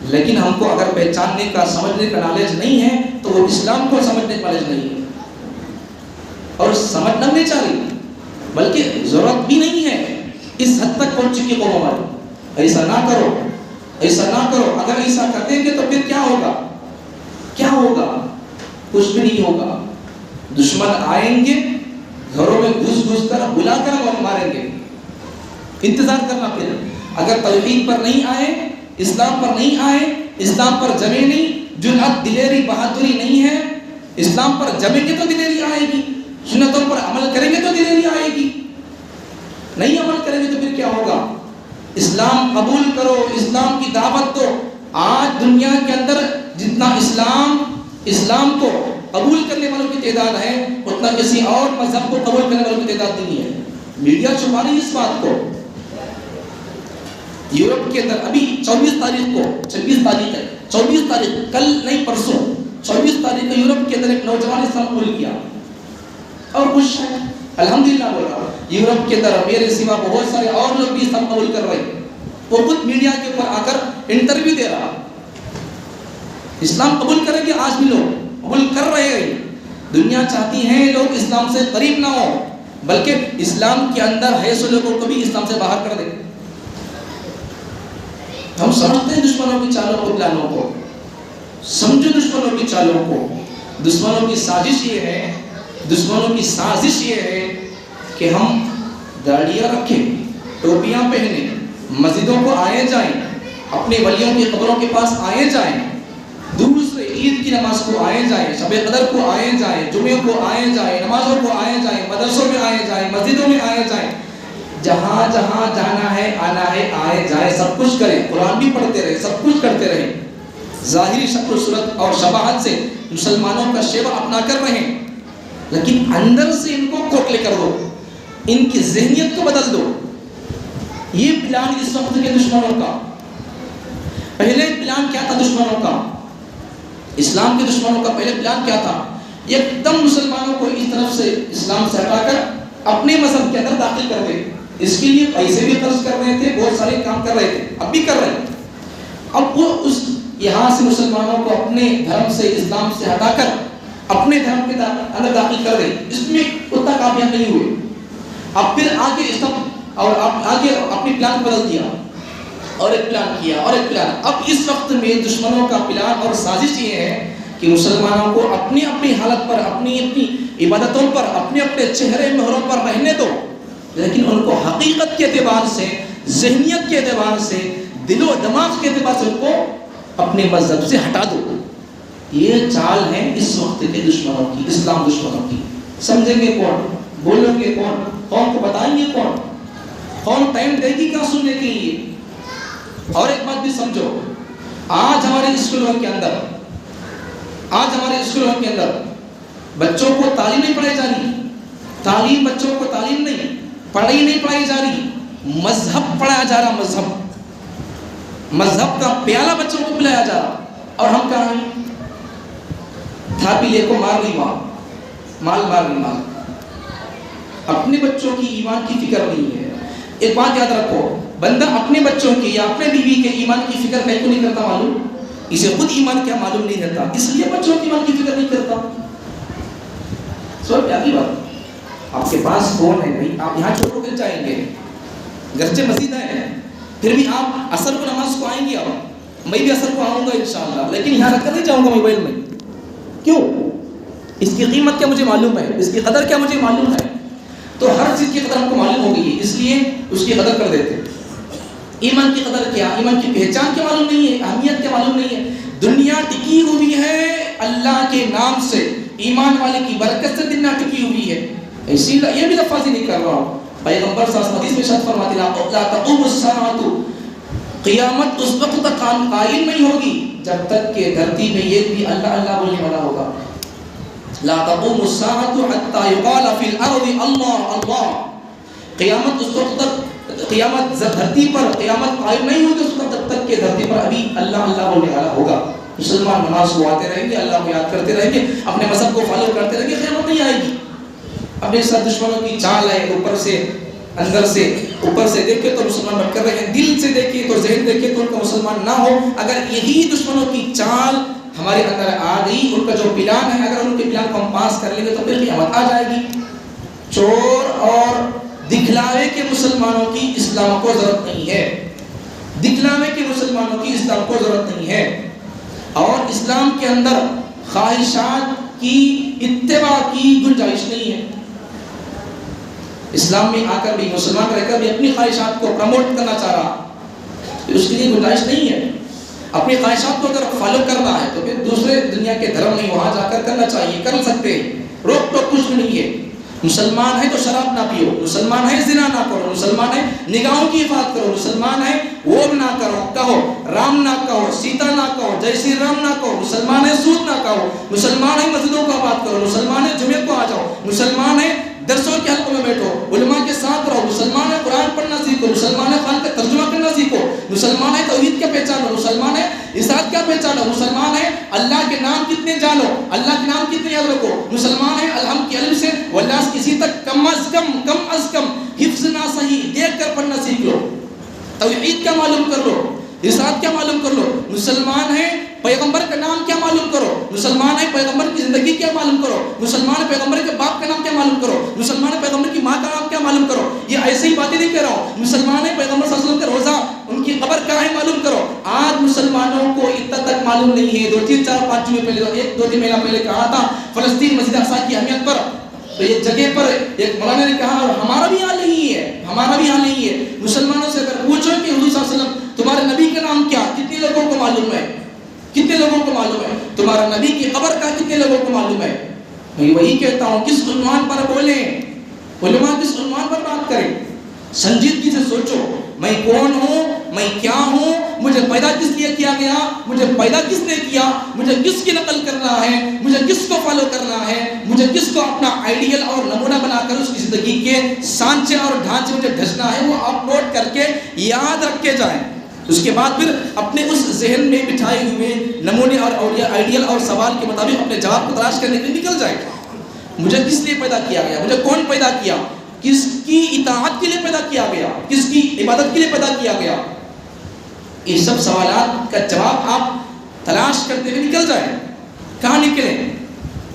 لیکن ہم کو اگر پہچاننے کا، سمجھنے کا نالج نہیں ہے تو وہ اسلام کو سمجھنے کا نالج نہیں ہے، اور سمجھنا نہیں چاہ رہی۔ بلکہ ضرورت بھی نہیں ہے، اس حد تک پہنچ چکی قوم ہماری. ایسا نہ کرو، ایسا نہ کرو. اگر ایسا کر دیں گے تو پھر کیا ہوگا؟ کیا ہوگا؟ کچھ بھی نہیں ہوگا. دشمن آئیں گے، گھروں میں گھس کر بلا کر اور ماریں گے. انتظار کرنا. پھر اگر توحید پر نہیں آئے، اسلام پر نہیں آئے، اسلام پر جمے نہیں، جرأت دلیری بہادری نہیں ہے، اسلام پر جمیں گے تو دلیری آئے گی، سنتوں پر عمل کریں گے تو دلیری آئے گی. نہیں عمل کریں گے تو پھر کیا ہوگا؟ اسلام قبول کرو، اسلام کی دعوت دو. آج دنیا کے اندر جتنا اسلام کو قبول کرنے والوں کی تعداد ہے، اتنا کسی اور مذہب کو قبول کرنے والوں کی تعداد نہیں ہے. میڈیا چھپا رہی ہے اس بات کو. یورپ کے اندر ابھی 26 تاریخ کو 26 تاریخ ہے، 24 تاریخ کل نہیں پرسوں 24 تاریخ کو یورپ کے اندر ایک نوجوان اسلام قبول کیا اور خوش ہے، الحمدللہ بول رہا. یورپ کے اندر میرے سوا بہت سارے اور لوگ بھی اسلام قبول کر رہے ہیں. وہ خود میڈیا کے اوپر آ کر انٹرویو دے رہا. اسلام قبول کریں گے، آج بھی لوگ قبول کر رہے ہیں. دنیا چاہتی ہے لوگ اسلام سے قریب نہ ہو، بلکہ اسلام کے اندر ہے سو لوگوں کو بھی اسلام سے باہر کر دے. ہم سمجھتے ہیں دشمنوں کی چالوں کو، پلانوں کو. سمجھو دشمنوں کی چالوں کو. دشمنوں کی سازش یہ ہے، دشمنوں کی سازش یہ ہے کہ ہم داڑیاں رکھیں، ٹوپیاں پہنیں، مسجدوں کو آئے جائیں، اپنے ولیوں کی قبروں کے پاس آئے جائیں، دوسرے عید کی نماز کو آئے جائیں، شب قدر کو آئے جائیں، جمعے کو آئے جائیں، نمازوں کو آئے جائیں، مدرسوں میں آئے جائیں، مسجدوں میں آئے جائیں. جہاں جہاں جانا ہے، آنا ہے، آئے جائیں، سب کچھ کریں. قرآن بھی پڑھتے رہے، سب کچھ کرتے رہیں. ظاہری شکل و صورت اور شباہت سے مسلمانوں کا شیوا اپنا کر رہے ہیں، لیکن اندر سے ان کو کھوکھلے کر دو، ان کی ذہنیت کو بدل دو. یہ پلان اس وقت کے دشمنوں کا. پہلے پلان کیا تھا دشمنوں کا؟ اسلام کے دشمنوں کا پہلے پلان کیا تھا؟ ایک دم مسلمانوں کو اس طرف سے اسلام سے ہٹا کر اپنے مذہب کے اندر داخل کر دے. اس کے لیے پیسے بھی خرچ کر رہے تھے، بہت سارے کام کر رہے تھے، اب بھی کر رہے ہیں. اب وہ اس یہاں سے مسلمانوں کو اپنے دھرم سے، اسلام سے ہٹا کر اپنے دھرم کے اندر داخل کر رہے. اس میں اتنا کامیاب نہیں ہوئے. اب پھر آگے اسلام اور آگے اپنی پلان بدل دیا اور ایک پلان کیا اور ایک پلان. اب اس وقت میں دشمنوں کا پلان اور سازش یہ ہے کہ مسلمانوں کو اپنی اپنی حالت پر، اپنی اپنی عبادتوں پر، اپنے اپنے چہرے مہروں پر رہنے دو، لیکن ان کو حقیقت کے اعتبار سے، ذہنیت کے اعتبار سے، دل و دماغ کے اعتبار سے ان کو اپنے مذہب سے ہٹا دو. یہ چال ہے اس وقت کے دشمنوں کی، اسلام دشمنوں کی. سمجھیں گے کون؟ بولیں گے کون؟ قوم کو بتائیں گے کون؟ قوم ٹائم دے گی کیا سننے کے لیے؟ اور ایک بات بھی سمجھو، آج ہمارے اسکولوں کے اندر بچوں کو تعلیم نہیں پڑھائی جا رہی. تعلیم بچوں کو تعلیم نہیں، پڑھائی نہیں پڑھائی جا رہی، مذہب پڑھایا جا رہا. مذہب کا پیالہ بچوں کو پلایا جا رہا. اور ہم کہاں ہیں؟ تھاپی لے کو مار نہیں مال مار نہیں مال. اپنے بچوں کی ایمان کی فکر نہیں ہے. ایک بات یاد رکھو، بندہ اپنے بچوں کی یا اپنے بیوی کے ایمان کی فکر کیوں نہیں کرتا معلوم؟ اسے خود ایمان کیا معلوم نہیں رہتا، اس لیے بچوں کی ایمان کی فکر نہیں کرتا. سو پیاری بات. آپ کے پاس فون ہے بھائی، آپ یہاں چھوڑ کر جائیں گے، گرچہ مسجد ہے، پھر بھی آپ عصر کو نماز کو آئیں گے. اب میں بھی عصر کو آؤں گا انشاءاللہ، لیکن یہاں رکھ کر نہیں جاؤں گا موبائل میں. کیوں؟ اس کی قیمت کیا مجھے معلوم ہے، اس کی قدر کیا مجھے معلوم ہے. تو ہر چیز کی قدر ہم کو معلوم ہو گئی ہے، اس لیے اس کی قدر کر دیتے. ایمان کی قدر کیا، ایمان کی پہچان کیا معلوم نہیں ہے، اہمیت کیا معلوم نہیں ہے. دنیا ٹکی ہوئی ہے اللہ کے نام سے، ایمان والے کی برکت سے دنیا ٹکی ہوئی ہے. اسی لیے یہ بھی لفظ نہیں کر رہا ہوں، پیغمبر صلی اللہ علیہ وسلم حدیث میں ارشاد فرماتے ہیں لا تقوم الساعة، قیامت اس وقت تک قائم نہیں ہوگی جب تک کہ دھرتی میں ایک بھی اللہ اللہ بولنے والا ہوگا. لا تقوم الساعة حتى يقال في الارض اللہ اللہ. قیامت اس وقت تک، قیامت دھرتی پر قیامت قائم نہیں ہوگی اس وقت تک کہ دھرتی پر ابھی اللہ اللہ بولنے والا ہوگا. مسلمان نماز کو آتے رہیں گے، اللہ کو یاد کرتے رہیں گے، اپنے مذہب کو فالو کرتے رہیں گے، قیامت نہیں آئے گی. اپنے ساتھ دشمنوں کی چال ہے، اوپر سے اندر سے، اوپر سے دیکھے تو مسلمان بٹ کر رہے ہیں، دل سے دیکھے تو ذہن دیکھے تو ان کا مسلمان نہ ہو. اگر یہی دشمنوں کی چال ہمارے اندر آ گئی، ان کا جو پلان ہے، اگر ان کے پلان کو ہم پاس کر لیں گے تو پھر قیامت آ جائے گی. چور اور دکھلاوے کے مسلمانوں کی اسلام کو ضرورت نہیں ہے، دکھلاوے کے مسلمانوں کی اسلام کو ضرورت نہیں ہے. اور اسلام کے اندر خواہشات کی اتباع کی گنجائش نہیں ہے. اسلام میں آ کر بھی مسلمان رہ کر بھی اپنی خواہشات کو پروموٹ کرنا چاہ رہا، اس کے لیے گنجائش نہیں ہے. اپنی خواہشات کو اگر فالو کرنا ہے تو پھر دوسرے دنیا کے دھرم میں وہاں جا کر کرنا چاہیے، کر سکتے ہیں، روک ٹوک کچھ بھی نہیں ہے. مسلمان ہے تو شراب نہ پیو، مسلمان ہے زنا نہ کرو، مسلمان ہے نگاہوں کی حفاظت کرو، مسلمان ہے وہ نہ کرو، کہو رام نہ کہو، سیتا نہ کہو، جے شری رام نہ کہو، مسلمان ہے سود نہ کہو، مسلمان ہے مسجدوں کو آباد کرو، مسلمان ہے جمعے کو آ جاؤ، مسلمان ہے درسوں کے حلقوں میں بیٹھو، علماء کے ساتھ رہو، مسلمان ہے قرآن پڑھنا سیکھو، مسلمان ہے قرآن کا ترجمہ کرنا سیکھو، مسلمان ہے توحید کیا پہچانو، مسلمان ہے اطاعت کیا پہچانو، مسلمان ہے اللہ کے نام کتنے جانو، اللہ کے نام کتنے یاد رکھو، مسلمان ہے الحمد کی علم سے والناس کسی تک کم از کم حفظ نہ صحیح دیکھ کر پڑھنا سیکھ لو، توحید کیا معلوم کر لو، اطاعت کیا معلوم کر لو، مسلمان ہے پیغمبر کا نام کیا معلوم کرو، مسلمان ہے پیغمبر کی زندگی کیا معلوم کرو، مسلمان ہے پیغمبر کے باپ کا نام کیا معلوم کرو، مسلمان ہے پیغمبر کی ماں کا نام کیا معلوم کرو. یہ ایسے ہی باتیں نہیں کہہ رہا ہوں. مسلمان ہے پیغمبر صلی اللہ علیہ وسلم کا روزہ، ان کی قبر کہاں ہے معلوم کرو. آج مسلمانوں کو اتنا تک معلوم نہیں ہے. 2 3 4 5 جمعے پہلے 2 مہینہ پہلے کہا تھا فلسطین مسجد اقصی کی اہمیت پر، تو یہ جگہ پر ایک مولانا نے کہا اور ہمارا بھی حال نہیں ہے، ہمارا بھی حال نہیں ہے. مسلمانوں سے اگر پوچھو کہ حضور صلی اللہ علیہ وسلم تمہارے نبی کا نام کیا، کتنے لوگوں کو معلوم ہے، کتنے لوگوں کو معلوم ہے، تمہارا نبی کی قبر کا کتنے لوگوں کو معلوم ہے. میں وہی کہتا ہوں کس عنوان پر بولیں، علماء کس عنوان پر بات کریں. سنجیدگی سے سوچو میں کون ہوں، میں کیا ہوں، مجھے پیدا کس لیے کیا گیا، مجھے پیدا کس نے کیا، مجھے کس کی نقل کرنا ہے، مجھے کس کو فالو کرنا ہے، مجھے کس کو اپنا آئیڈیل اور نمونہ بنا کر اس کی زندگی کے سانچے اور ڈھانچے مجھے ڈھسنا ہے، وہ آپ نوٹ کر کے یاد رکھ کے جائیں. اس کے بعد پھر اپنے اس ذہن میں بٹھائے ہوئے نمونے اور آئیڈیل اور سوال کے مطابق اپنے جواب کو تلاش کرنے کے لیے نکل جائے. مجھے کس لیے پیدا کیا گیا، مجھے کون پیدا کیا، کس کی اطاعت کے لیے پیدا کیا گیا، کس کی عبادت کے لیے پیدا کیا گیا. یہ سب سوالات کا جواب آپ تلاش کرتے ہوئے نکل جائیں. کہاں نکلیں؟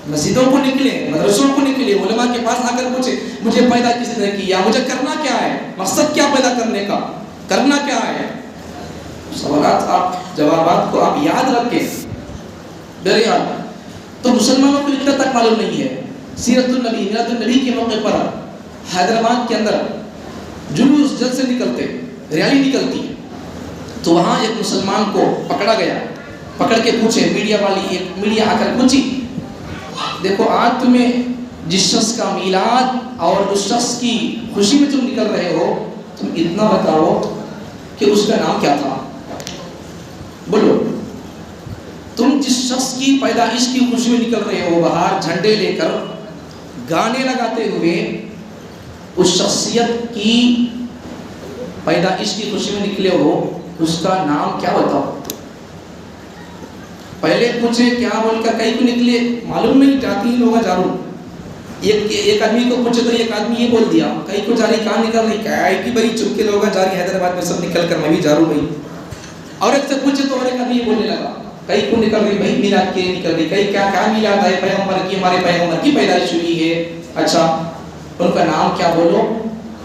مسجدوں کو نکلیں، مدرسوں کو نکلیں، علماء کے پاس آ کر پوچھیں مجھے پیدا کس نے کیا، مجھے کرنا کیا ہے، مقصد کیا پیدا کرنے کا، کرنا کیا ہے. سوالات آپ جوابات کو آپ یاد رکھیں. بہرحال تو مسلمانوں کو اتنا تک معلوم نہیں ہے. سیرت النبی میلاد النبی کے موقع پر حیدرآباد کے اندر جلوس جلسے نکلتے، ریلی نکلتی، تو وہاں ایک مسلمان کو پکڑا گیا، پکڑ کے پوچھے میڈیا آ کر پوچھی دیکھو آج تمہیں جس شخص کا میلاد اور اس شخص کی خوشی میں تم نکل رہے ہو، تم اتنا بتاؤ کہ اس کا نام کیا تھا. بولو تم جس شخص کی پیدائش کی خوشی میں نکل رہے ہو، باہر جھنڈے لے کر گانے لگاتے ہوئے اس شخصیت کی پیدائش کی خوشی میں نکلے ہو، اس کا نام کیا بتاؤ. پہلے پوچھے کیا بول کر کہیں کو نکلے معلوم نہیں، جاتی لوگ جارو. ایک آدمی کو پوچھے تو ایک آدمی یہ بول دیا کہیں کو جاری، کہاں نکل رہی، کیا کی بڑی چپ کے لوگ جاری حیدرآباد میں سب نکل کر میں بھی جارو بھائی. اور ایک سے پوچھے تو اور ایک آدمی یہ بولنے لگا کہیں کو نکل رہی بھائی میلاد کے نکل رہی، کہیں کیا میلاد ہے، پیغمبر کی، ہمارے پیغمبر کی پیدائش ہوئی ہے. اچھا ان کا نام کیا بولو.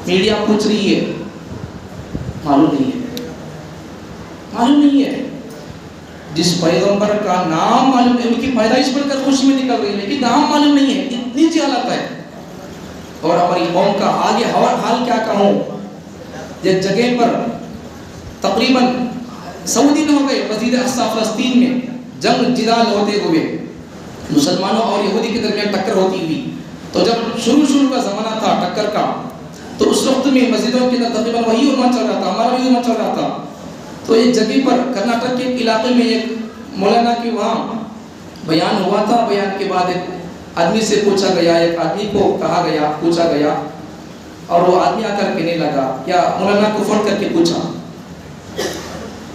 میڈیا پوچھ رہی ہے، معلوم نہیں ہے، معلوم نہیں ہے. جس پیغمبر کا نام معلوم ہے، ان کی پیدائش پڑھ کر خوشی میں نکل رہی ہے لیکن نام معلوم نہیں ہے. اتنی جہالت ہے. اور ہماری قوم کا آگے حال کیا کہوں. ایک جگہ پر تقریباً 100 دن ہو گئے مسجد اقصی فلسطین میں جنگ جدال ہوتے ہوئے، مسلمانوں اور یہودی کے درمیان ٹکر ہوتی ہوئی. تو جب شروع کا زمانہ تھا ٹکر کا، تو اس وقت میں مسجدوں کے اندر تقریباً وہی علماء چل رہا تھا، ہمارا بھی علماء چل رہا تھا. تو ایک جگہ پر کرناٹک کے علاقے میں ایک مولانا کی وہاں بیان ہوا تھا. بیان کے بعد ایک آدمی سے پوچھا گیا، ایک آدمی کو کہا گیا، پوچھا گیا، اور وہ آدمی آ کر کہنے لگا یا مولانا کو فون کر کے پوچھا.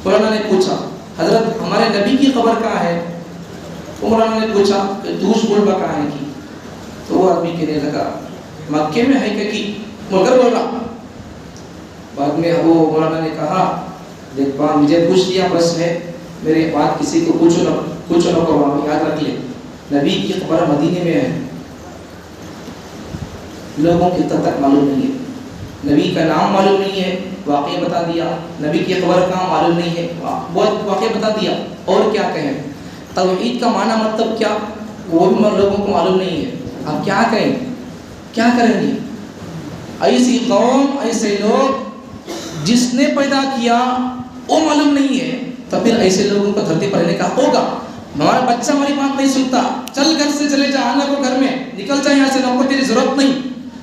مولانا نے پوچھا حضرت ہمارے نبی کی قبر کہاں ہے. تو مولانا نے پوچھا کہ دوش بولبا کہاں ہے کی. تو وہ آدمی کہنے لگا مکے میں ہے کہ مگر بول رہا. بعد میں وہ مولانا نے کہا دیکھ بات مجھے پوچھ لیا بس ہے، میرے بات کسی کو پوچھو نہ کرو، یاد رکھ لے نبی کی قبر مدینے میں ہے. لوگوں کی تب تک معلوم نہیں ہے. نبی کا نام معلوم نہیں ہے، واقعہ بتا دیا. نبی کی قبر کا معلوم نہیں ہے، بہت واقعہ بتا دیا. اور کیا کہیں؟ توحید کا معنی مطلب کیا وہ بھی لوگوں کو معلوم نہیں ہے. اب کیا کہیں؟ کیا کریں گے؟ ایسی قوم، ایسے لوگ جس نے پیدا کیا وہ معلوم نہیں ہے، تو پھر ایسے لوگوں کو دھرتی پر رہنے کا ہوگا. ہمارا بچہ ہماری بات نہیں سنتا، چل گھر سے چلے جا، آنا کو گھر میں، نکل جا یہاں سے، نو کو تیری ضرورت نہیں،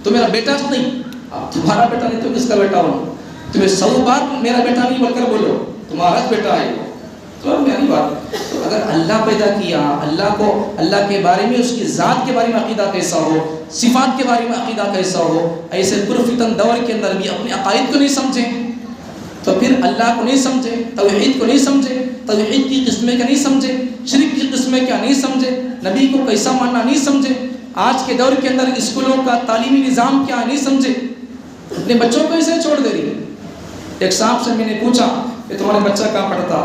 تو میرا بیٹا نہیں. اب تمہارا بیٹا نہیں تو کس کا بیٹا ہو؟ تمہیں 100 بار میرا بیٹا نہیں بول کر بولو، تمہارا بیٹا ہے تو میری بات. تو اگر اللہ پیدا کیا، اللہ کو، اللہ کے بارے میں، اس کی ذات کے بارے میں عقیدہ کیسا ہو، صفات کے بارے میں عقیدہ کیسا ہو، ایسے پرفتن دور کے اندر بھی اپنے عقائد کو نہیں سمجھے تو پھر اللہ کو نہیں سمجھے، توحید کو نہیں سمجھے، توحید کی قسمیں کیا نہیں سمجھے، شرک کی قسمیں کیا نہیں سمجھے، نبی کو کیسا ماننا نہیں سمجھے، آج کے دور کے اندر اسکولوں کا تعلیمی نظام کیا نہیں سمجھے، اپنے بچوں کو ایسے چھوڑ دے رہی ہے. ایک صاحب سے میں نے پوچھا کہ تمہارا بچہ کہاں پڑھتا؟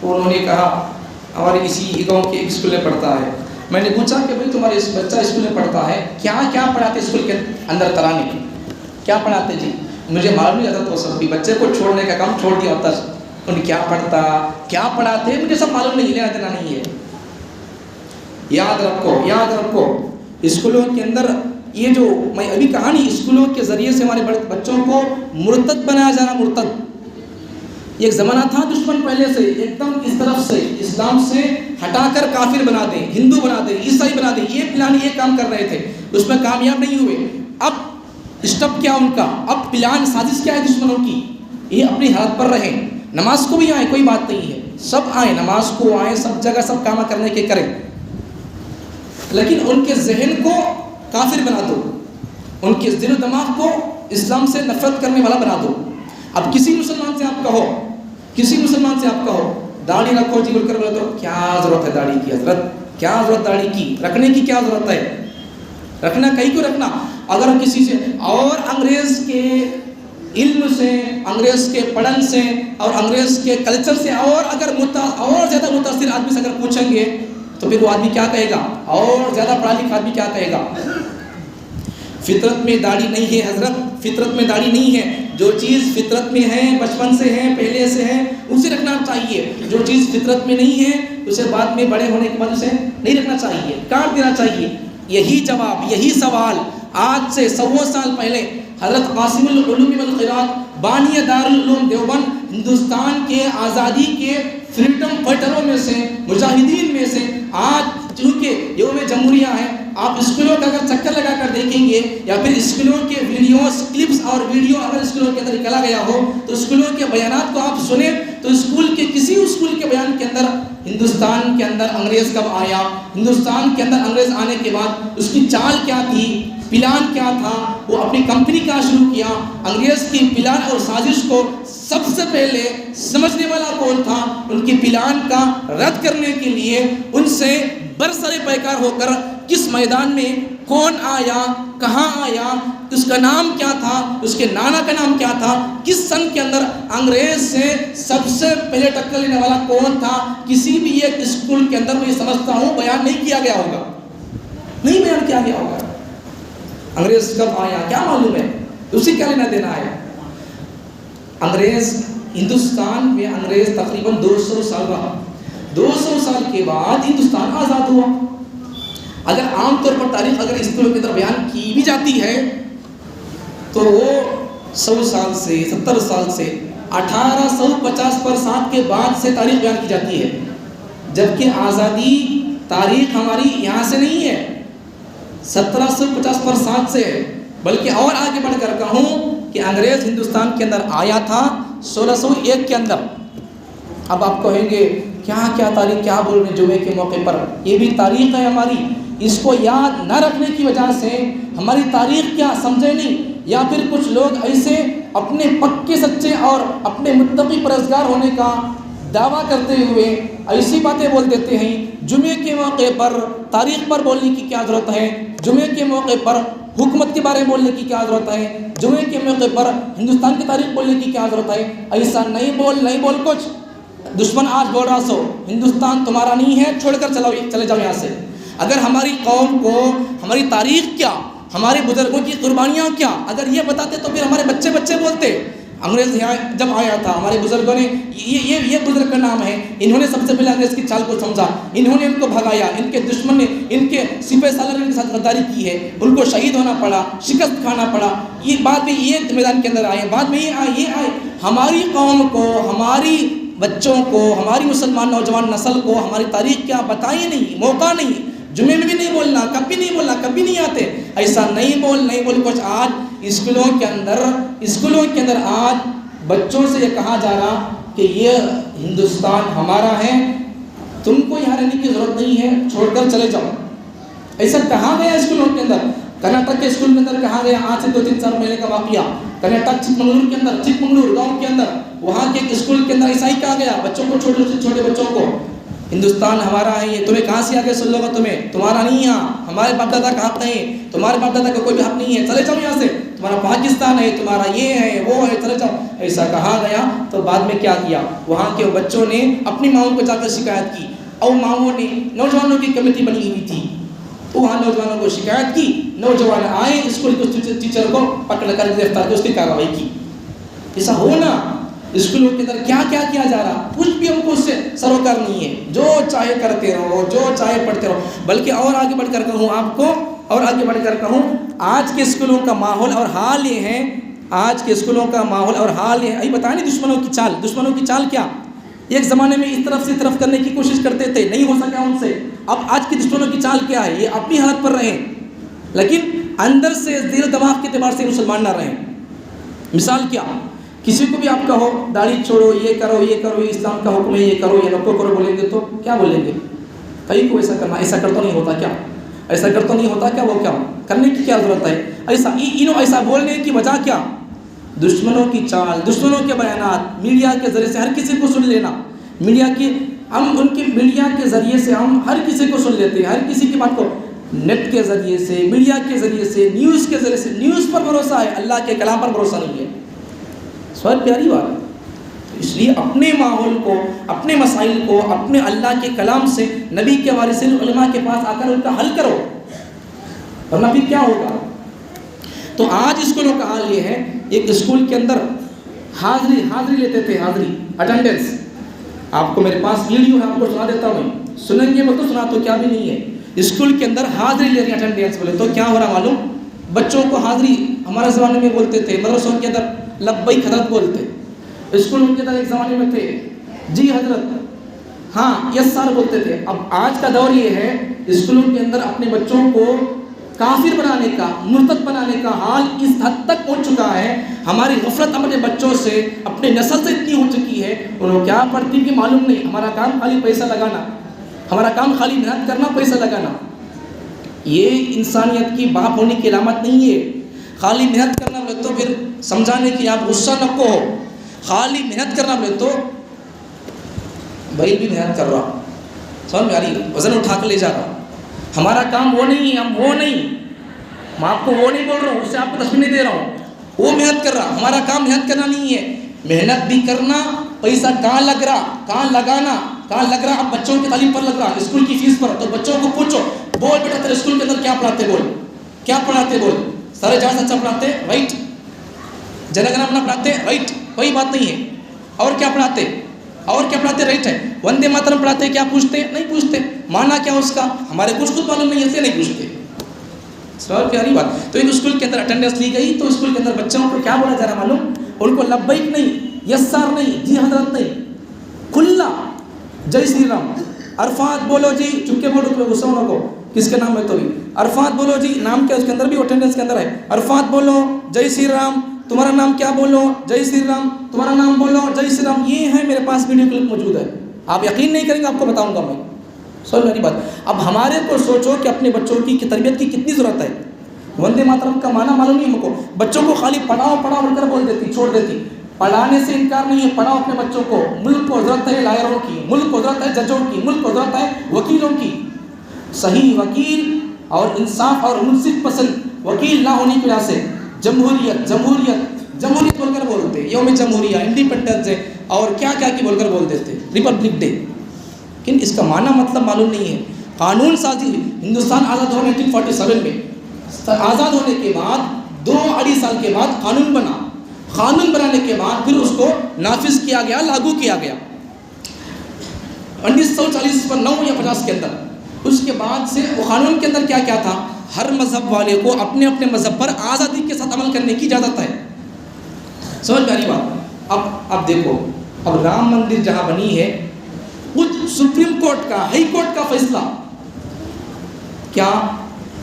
تو انہوں نے کہا ہمارے اسی گاؤں کے اسکول میں پڑھتا ہے. میں نے پوچھا کہ بھائی تمہارے بچہ اسکول میں پڑھتا ہے، کیا کیا پڑھاتے اسکول کے اندر ترانے کی، کیا پڑھاتے؟ جی مجھے معلوم نہیں جاتا، تو سب بھی بچے کو چھوڑنے کا کام چھوڑ دیا ہوتا. ان کیا پڑھتا، کیا پڑھاتے مجھے سب معلوم نہیں، لینا دینا نہیں ہے. یاد رکھو، یاد رکھو، اسکولوں کے اندر یہ جو میں ابھی کہانی، اسکولوں کے ذریعے سے ہمارے بچوں کو مرتد بنایا جانا. مرتد ایک زمانہ تھا، دشمن پہلے سے ایک دم اس طرف سے اسلام سے ہٹا کر کافر بنا دیں، ہندو بنا دیں، عیسائی بنا دیں، یہ پلان، یہ کام کر رہے تھے، اس میں کامیاب نہیں ہوئے. اب اسٹیپ کیا ان کا، اب پلان سازش کیا ہے دشمنوں کی، یہ اپنی حالت پر رہیں. نماز کو بھی آئیں، کوئی بات نہیں ہے، سب آئیں، نماز کو آئیں، سب جگہ سب کام کرنے کے کریں، لیکن ان کے ذہن کو کافر بنا دو، ان کے دل و دماغ کو اسلام سے نفرت کرنے والا بنا دو. اب کسی مسلمان سے آپ کہو، کسی مسلمان سے آپ کہو داڑھی رکھو جی بول کر بولے تو کیا ضرورت ہے داڑھی کی، حضرت کیا ضرورت داڑھی کی، رکھنے کی کیا ضرورت ہے، رکھنا کہیں کو رکھنا. اگر کسی سے اور انگریز کے علم سے، انگریز کے پڑھن سے اور انگریز کے کلچر سے اور اگر اور زیادہ متاثر آدمی سے اگر پوچھیں گے تو پھر وہ آدمی کیا کہے گا، اور زیادہ پڑھا لکھا آدمی کیا کہے گا، فطرت میں داڑھی نہیں ہے حضرت، فطرت میں داڑھی نہیں ہے. جو چیز فطرت میں ہے، بچپن سے ہے، پہلے سے ہے، اسے رکھنا چاہیے. جو چیز فطرت میں نہیں ہے اسے بعد میں بڑے ہونے کے بعد اسے نہیں رکھنا چاہیے، کاٹ دینا چاہیے. یہی جواب، یہی سوال آج سے 100 سال پہلے حضرت قاسم العلوم والقراءت بانی دارالعلوم دیوبند، ہندوستان کے آزادی کے فریڈم فائٹروں میں سے، مجاہدین میں سے، آج چونکہ یوم جمہوریہ ہے، آپ اسکولوں کا اگر چکر لگا کر دیکھیں گے یا پھر اسکولوں کے ویڈیوز کلپس اور ویڈیو اگر اسکولوں کے اندر نکالا گیا ہو تو اسکولوں کے بیانات کو آپ سنیں تو اسکول کے کسی اسکول کے بیان کے اندر ہندوستان کے اندر انگریز کب آیا، ہندوستان کے اندر انگریز آنے کے بعد اس کی چال کیا تھی، پلان کیا تھا، وہ اپنی کمپنی کا شروع کیا، انگریز کی پلان اور سازش کو سب سے پہلے سمجھنے والا کون تھا، ان کی پلان کا رد کرنے کے لیے ان سے برسر پیکار ہو کر کس میدان میں کون آیا، کہاں آیا، اس کا نام کیا تھا، اس کے نانا کا نام کیا تھا، کس سن کے اندر انگریز سے سب سے پہلے ٹکر لینے والا کون تھا، کسی بھی ایک اسکول کے اندر میں سمجھتا ہوں بیان نہیں کیا گیا ہوگا، نہیں بیان کیا گیا ہوگا. انگریز کب آیا کیا معلوم ہے، اسی کیا لینا دینا ہے. انگریز ہندوستان میں انگریز تقریباً 200 سال رہا، 200 سال کے بعد ہندوستان آزاد ہوا. اگر عام طور پر تاریخ اگر اسکولوں کے اندر بیان کی بھی جاتی ہے تو وہ 100 سال سے، 70 سال سے، 1850 کے بعد سے تاریخ بیان کی جاتی ہے، جبکہ آزادی تاریخ ہماری یہاں سے نہیں ہے، 1750 سے ہے، بلکہ اور آگے بڑھ کر کہوں کہ انگریز ہندوستان کے اندر آیا تھا 1601 کے اندر. اب آپ کہیں گے کیا کیا تاریخ کیا بول رہے ہیں جمعے کے موقع پر، یہ بھی تاریخ ہے ہماری، اس کو یاد نہ رکھنے کی وجہ سے ہماری تاریخ کیا سمجھے نہیں، یا پھر کچھ لوگ ایسے اپنے پکے سچے اور اپنے متقی پرہیزگار ہونے کا دعویٰ کرتے ہوئے ایسی باتیں بول دیتے ہیں. جمعے کے موقع پر تاریخ پر بولنے کی کیا ضرورت ہے، جمعے کے موقع پر حکومت کے بارے میں بولنے کی کیا ضرورت ہے، جمعے کے موقع پر ہندوستان کی تاریخ بولنے کی کیا ضرورت ہے. ایسا نہیں بول کچھ. دشمن آج بول رہا سو ہندوستان تمہارا نہیں ہے، چھوڑ کر چلے جاؤ یہاں سے. اگر ہماری قوم کو ہماری تاریخ کیا، ہمارے بزرگوں کی قربانیاں کیا؟ اگر یہ بتاتے تو پھر ہمارے بچے بولتے۔ انگریز جب آیا تھا ہمارے بزرگوں نے، یہ بزرگ کا نام ہے، انہوں نے سب سے پہلے انگریز کی چال کو سمجھا، انہوں نے ان کو بھگایا، ان کے دشمن نے، ان کے سپہ سالار نے ان کے ساتھ غداری کی ہے، ان کو شہید ہونا پڑا، شکست کھانا پڑا۔ یہ بعد میں یہ میدان کے اندر آئے، بعد میں یہ آئے ہماری قوم کو، ہماری بچوں کو، ہماری مسلمان نوجوان نسل کو ہماری تاریخ کیا بتائی نہیں، موقع نہیں، جمعے میں بھی نہیں بولنا، کبھی نہیں بولنا، کبھی نہیں آتے، ایسا نہیں بول کچھ۔ آج اسکولوں کے اندر آج بچوں سے یہ کہا جا رہا کہ یہ ہندوستان ہمارا ہے، تم کو یہاں رہنے کی ضرورت نہیں ہے، چھوڑ کر چلے جاؤ۔ ایسا کہا گیا اسکولوں کے اندر۔ کرناٹک کے اسکول کے اندر کہا گیا، آج سے 2-3 مہینے کا واقعہ، کرناٹک چکمنگلور گاؤں کے اندر، وہاں کے اسکول کے اندر ایسا ہی کہا گیا بچوں کو، چھوٹے بچوں کو، ہندوستان ہمارا ہے، یہ تمہیں کہاں سے آ کے سن لو گا، تمہارا نہیں ہے، ہمارے باپ دادا کا حق نہیں، تمہارے باپ دادا کا کوئی بھی حق نہیں ہے، چلے جاؤ یہاں سے، تمہارا پاکستان ہے، تمہارا یہ ہے وہ ہے، چلے جاؤ، ایسا کہا گیا۔ تو بعد میں کیا کیا، وہاں کے بچوں نے اپنی ماؤں کو جا کر شکایت کی، اور ماؤں نے، نوجوانوں کی کمیٹی بنی ہوئی تھی، تو وہاں نوجوانوں کو شکایت کی، نوجوان آئے، اسکول کے ٹیچر کو پکڑ کر گرفتار کر اس کی کارروائی کی۔ ایسا ہونا اسکولوں کے اندر کیا کیا جا رہا، کچھ بھی ہم کو اس سے سروکار نہیں ہے، جو چاہے کرتے رہو، جو چاہے پڑھتے رہو۔ بلکہ اور آگے بڑھ کر کہوں آپ کو، آج کے اسکولوں کا ماحول اور حال یہ ہے، آج کے اسکولوں کا ماحول اور حال یہ ہے، بتائیں نہیں دشمنوں کی چال کیا؟ ایک زمانے میں اس طرف سے طرف کرنے کی کوشش کرتے تھے، نہیں ہو سکا ان سے، اب آج کے دشمنوں کی چال کیا ہے؟ یہ اپنی حالت پر رہیں، لیکن اندر سے دل دماغ کے اعتبار سے مسلمان نہ رہیں۔ مثال کیا، کسی کو بھی آپ کہو داڑھی چھوڑو، یہ کرو، یہ اسلام کا حکم ہے، یہ کرو، یہ نکو کرو، بولیں گے تو کیا بولیں گے؟ کئی کو ایسا کرنا، ایسا کر تو نہیں ہوتا کیا؟ ایسا کر تو نہیں ہوتا کیا؟ وہ کیا کرنے کی کیا ضرورت ہے؟ ایسا بولنے کی وجہ کیا؟ دشمنوں کی چال، دشمنوں کے بیانات، میڈیا کے ذریعے سے ہر کسی کو سن لینا، میڈیا کے ذریعے سے ہم ہر کسی کو سن لیتے ہیں، ہر کسی کی بات کو، نیٹ کے ذریعے سے، میڈیا کے ذریعے سے، نیوز کے ذریعے سے، نیوز پر بھروسہ ہے، اللہ کے کلام پر بھروسہ نہیں ہے۔ سوال پیاری بات ہے۔ اس لیے اپنے ماحول کو، اپنے مسائل کو، اپنے اللہ کے کلام سے، نبی کے وارثین علماء کے پاس آ کر ان کا حل کرو، ورنہ پھر کیا ہوگا؟ تو آج اسکولوں کا حال یہ ہے، ایک اسکول کے اندر حاضری لیتے تھے، اٹینڈنس۔ آپ کو میرے پاس ویڈیو ہے، آپ کو سنا دیتا ہوں، سنیں گے تو سنا تو کیا بھی نہیں ہے۔ اسکول کے اندر حاضری لے رہی اٹینڈنس بولے تو کیا ہو رہا معلوم؟ بچوں کو حاضری ہمارے زمانے میں بولتے تھے، مدرسوں کے اندر لبیک حضرت بولتے، اسکولوں کے اندر ایک زمانے میں تھے جی حضرت، ہاں یس سر بولتے تھے۔ اب آج کا دور یہ ہے، اسکولوں کے اندر اپنے بچوں کو کافر بنانے کا، مرتد بنانے کا حال اس حد تک پہنچ چکا ہے، ہماری غفلت اپنے بچوں سے، اپنے نسل سے اتنی ہو چکی ہے، انہوں کیا پڑھتی کہ معلوم نہیں۔ ہمارا کام خالی پیسہ لگانا، ہمارا کام خالی محنت کرنا، پیسہ لگانا، یہ انسانیت کی باپ ہونے کی علامت نہیں ہے۔ خالی محنت کرنا بولے تو پھر سمجھانے کی آپ غصہ نہ کو ہو، خالی محنت کرنا بولے تو بھائی بھی محنت کر رہا، سمجھ میں آ رہی ہے، وزن اٹھا کر لے جا رہا، ہمارا کام وہ نہیں ہے، ہم وہ نہیں، میں آپ کو وہ نہیں بول رہا ہوں، اس سے آپ کو تسبیح نہیں دے رہا ہوں، وہ محنت کر رہا، ہمارا کام محنت کرنا نہیں ہے، محنت بھی کرنا، پیسہ کہاں لگ رہا، کہاں لگانا، کہاں لگ رہا، اب بچوں کی تعلیم پر لگ رہا، اسکول کی فیس پر، تو بچوں کو پوچھو، بول بیٹا تیرے اسکول کے اندر کیا پڑھاتے، بول کیا پڑھاتے، بول سارے جہاں سچا پڑھاتے، رائٹ، جنگنا اپنا پڑھاتے، رائٹ، کوئی بات نہیں ہے، اور کیا پڑھاتے، رائٹ ہے، وندے ماترم پڑھاتے، کیا پوچھتے، نہیں پوچھتے، مانا کیا اس کا، ہمارے کچھ خود معلوم نہیں، ایسے نہیں پوچھتے۔ سوال پیاری بات۔ تو ایک اسکول کے اندر اٹینڈنس لی گئی، تو اسکول کے اندر بچوں کو کیا بولا جا رہا معلوم؟ ان کو لبیک نہیں، یس سر نہیں، جی حضرت نہیں، کھلا جے شری رام، عرفات بولو جی، چپ کے بولو، غصہ ہونا کو کس کے نام ہے، تو بھی عرفات بولو جی، نام کیا اس کے اندر بھی اٹینڈنس کے اندر ہے، عرفات بولو، جے شری رام، تمہارا نام کیا بولو، جے شری رام، تمہارا نام بولو، جے شری رام۔ یہ ہے میرے پاس ویڈیو کلپ موجود ہے، آپ یقین نہیں کریں گے، آپ کو بتاؤں گا میں، سن میری بات۔ اب ہمارے کو سوچو کہ اپنے بچوں کی تربیت کی کتنی ضرورت ہے۔ وندے ماترم کا معنی معلوم نہیں ہم کو، بچوں کو خالی پڑھاؤ بول کر بول دیتی، چھوڑ دیتی، پڑھانے سے انکار نہیں ہے، پڑھاؤ اپنے بچوں کو۔ ملک کو ضرورت ہے لائروں کی، ملک کو ضرورت ہے ججوں کی، ملک کو ضرورت ہے وکیلوں کی، صحیح وکیل اور انصاف اور منصف پسند وکیل نہ ہونے کی وجہ سے جمہوریت بول کر بولتے، یوم جمہوریہ، انڈیپینڈنس ڈے اور کیا کی بول کر بول دیتے، ریپبلک ڈے، لیکن اس کا معنی مطلب معلوم نہیں ہے۔ قانون سازی، ہندوستان آزاد ہوا 1947 میں، آزاد ہونے کے بعد 2-2.5 سال کے بعد قانون بنا. قانون بنانے کے بعد پھر اس کو نافذ کیا گیا, لاگو کیا گیا 1949 یا 50 کے اندر. اس کے بعد سے وہ قانون کے اندر کیا کیا تھا, ہر مذہب والے کو اپنے اپنے مذہب پر آزادی کے ساتھ عمل کرنے کی اجازت ہے. سمجھ میں آ رہی بات؟ اب دیکھو, اب رام مندر جہاں بنی ہے, خود سپریم کورٹ کا, ہائی کورٹ کا فیصلہ کیا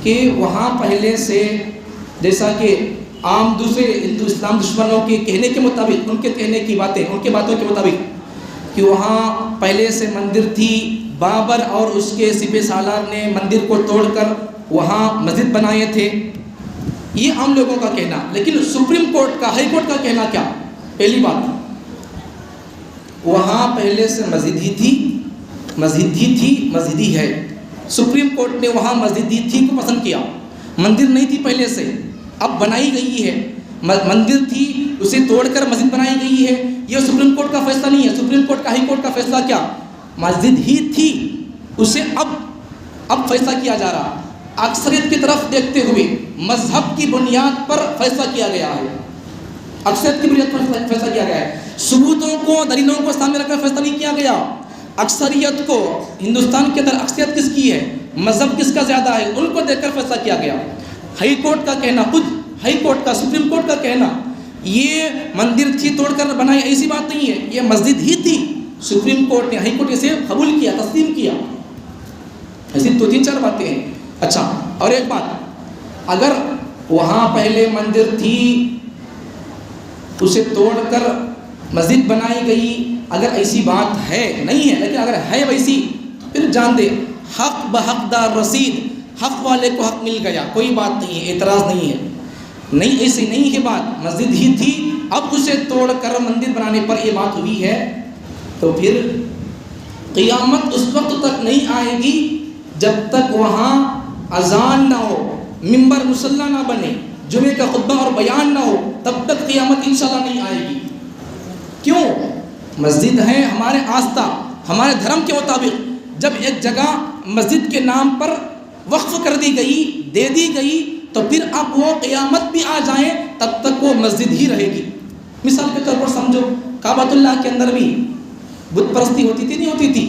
کہ وہاں پہلے سے جیسا کہ عام دوسرے ہندو اسلام دشمنوں کے کہنے کے مطابق, ان کے کہنے کی باتیں, ان کے باتوں کے مطابق کہ وہاں پہلے سے مندر تھی, بابر اور اس کے سپہ سالار نے مندر کو توڑ کر وہاں مسجد بنائے تھے, یہ عام لوگوں کا کہنا. لیکن سپریم کورٹ کا, ہائی کورٹ کا کہنا کیا؟ پہلی بات, وہاں پہلے سے مسجد ہی تھی, مسجد ہی ہے. سپریم کورٹ نے وہاں مسجد ہی تھی کو پسند کیا, مندر نہیں تھی پہلے سے, اب بنائی گئی ہے. مندر تھی, اسے توڑ کر مسجد بنائی گئی ہے. یہ سپریم کورٹ کا فیصلہ نہیں ہے. سپریم کورٹ کا, ہائی کورٹ کا فیصلہ کیا؟ مسجد ہی تھی, اسے اب فیصلہ کیا جا رہا. اکثریت کی طرف دیکھتے ہوئے مذہب کی بنیاد پر فیصلہ کیا گیا ہے. اکثریت کی بنیاد پر فیصلہ کیا گیا ہے. ثبوتوں کو, دلیلوں کو سامنے رکھ کر فیصلہ نہیں کیا گیا. اکثریت کو, ہندوستان کے اندر اکثریت کس کی ہے, مذہب کس کا زیادہ ہے, ان کو دیکھ کر فیصلہ کیا گیا. ہائی کورٹ کا کہنا, خود ہائی کورٹ کا, سپریم کورٹ کا کہنا, یہ مندر تھی توڑ کر بنائی, ایسی بات نہیں ہے, یہ مسجد ہی تھی. سپریم کورٹ نے, ہائی کورٹ نے اسے قبول کیا, تسلیم کیا. ایسی 2-3-4 باتیں ہیں. اچھا, اور ایک بات, اگر وہاں پہلے مندر تھی, اسے توڑ کر مسجد بنائی گئی, اگر ایسی بات ہے, نہیں ہے, لیکن اگر ہے ویسی, پھر جان دے حق بحق دار رسید, حق والے کو حق مل گیا, کوئی بات نہیں ہے, اعتراض نہیں ہے. نہیں, ایسی نہیں ہے بات, مسجد ہی تھی, اب اسے توڑ کر مندر بنانے پر یہ بات ہوئی ہے, تو پھر قیامت اس وقت تک نہیں آئے گی جب تک وہاں اذان نہ ہو, ممبر مصلی نہ بنے, جمعے کا خطبہ اور بیان نہ ہو, تب تک قیامت انشاءاللہ نہیں آئے گی. کیوں؟ مسجد ہے ہمارے آستھا, ہمارے دھرم کے مطابق. جب ایک جگہ مسجد کے نام پر وقف کر دی گئی, دے دی گئی, تو پھر اب وہ قیامت بھی آ جائیں تب تک وہ مسجد ہی رہے گی. مثال کے طور پر سمجھو, کعبۃ اللہ کے اندر بھی بت پرستی ہوتی تھی, نہیں ہوتی تھی؟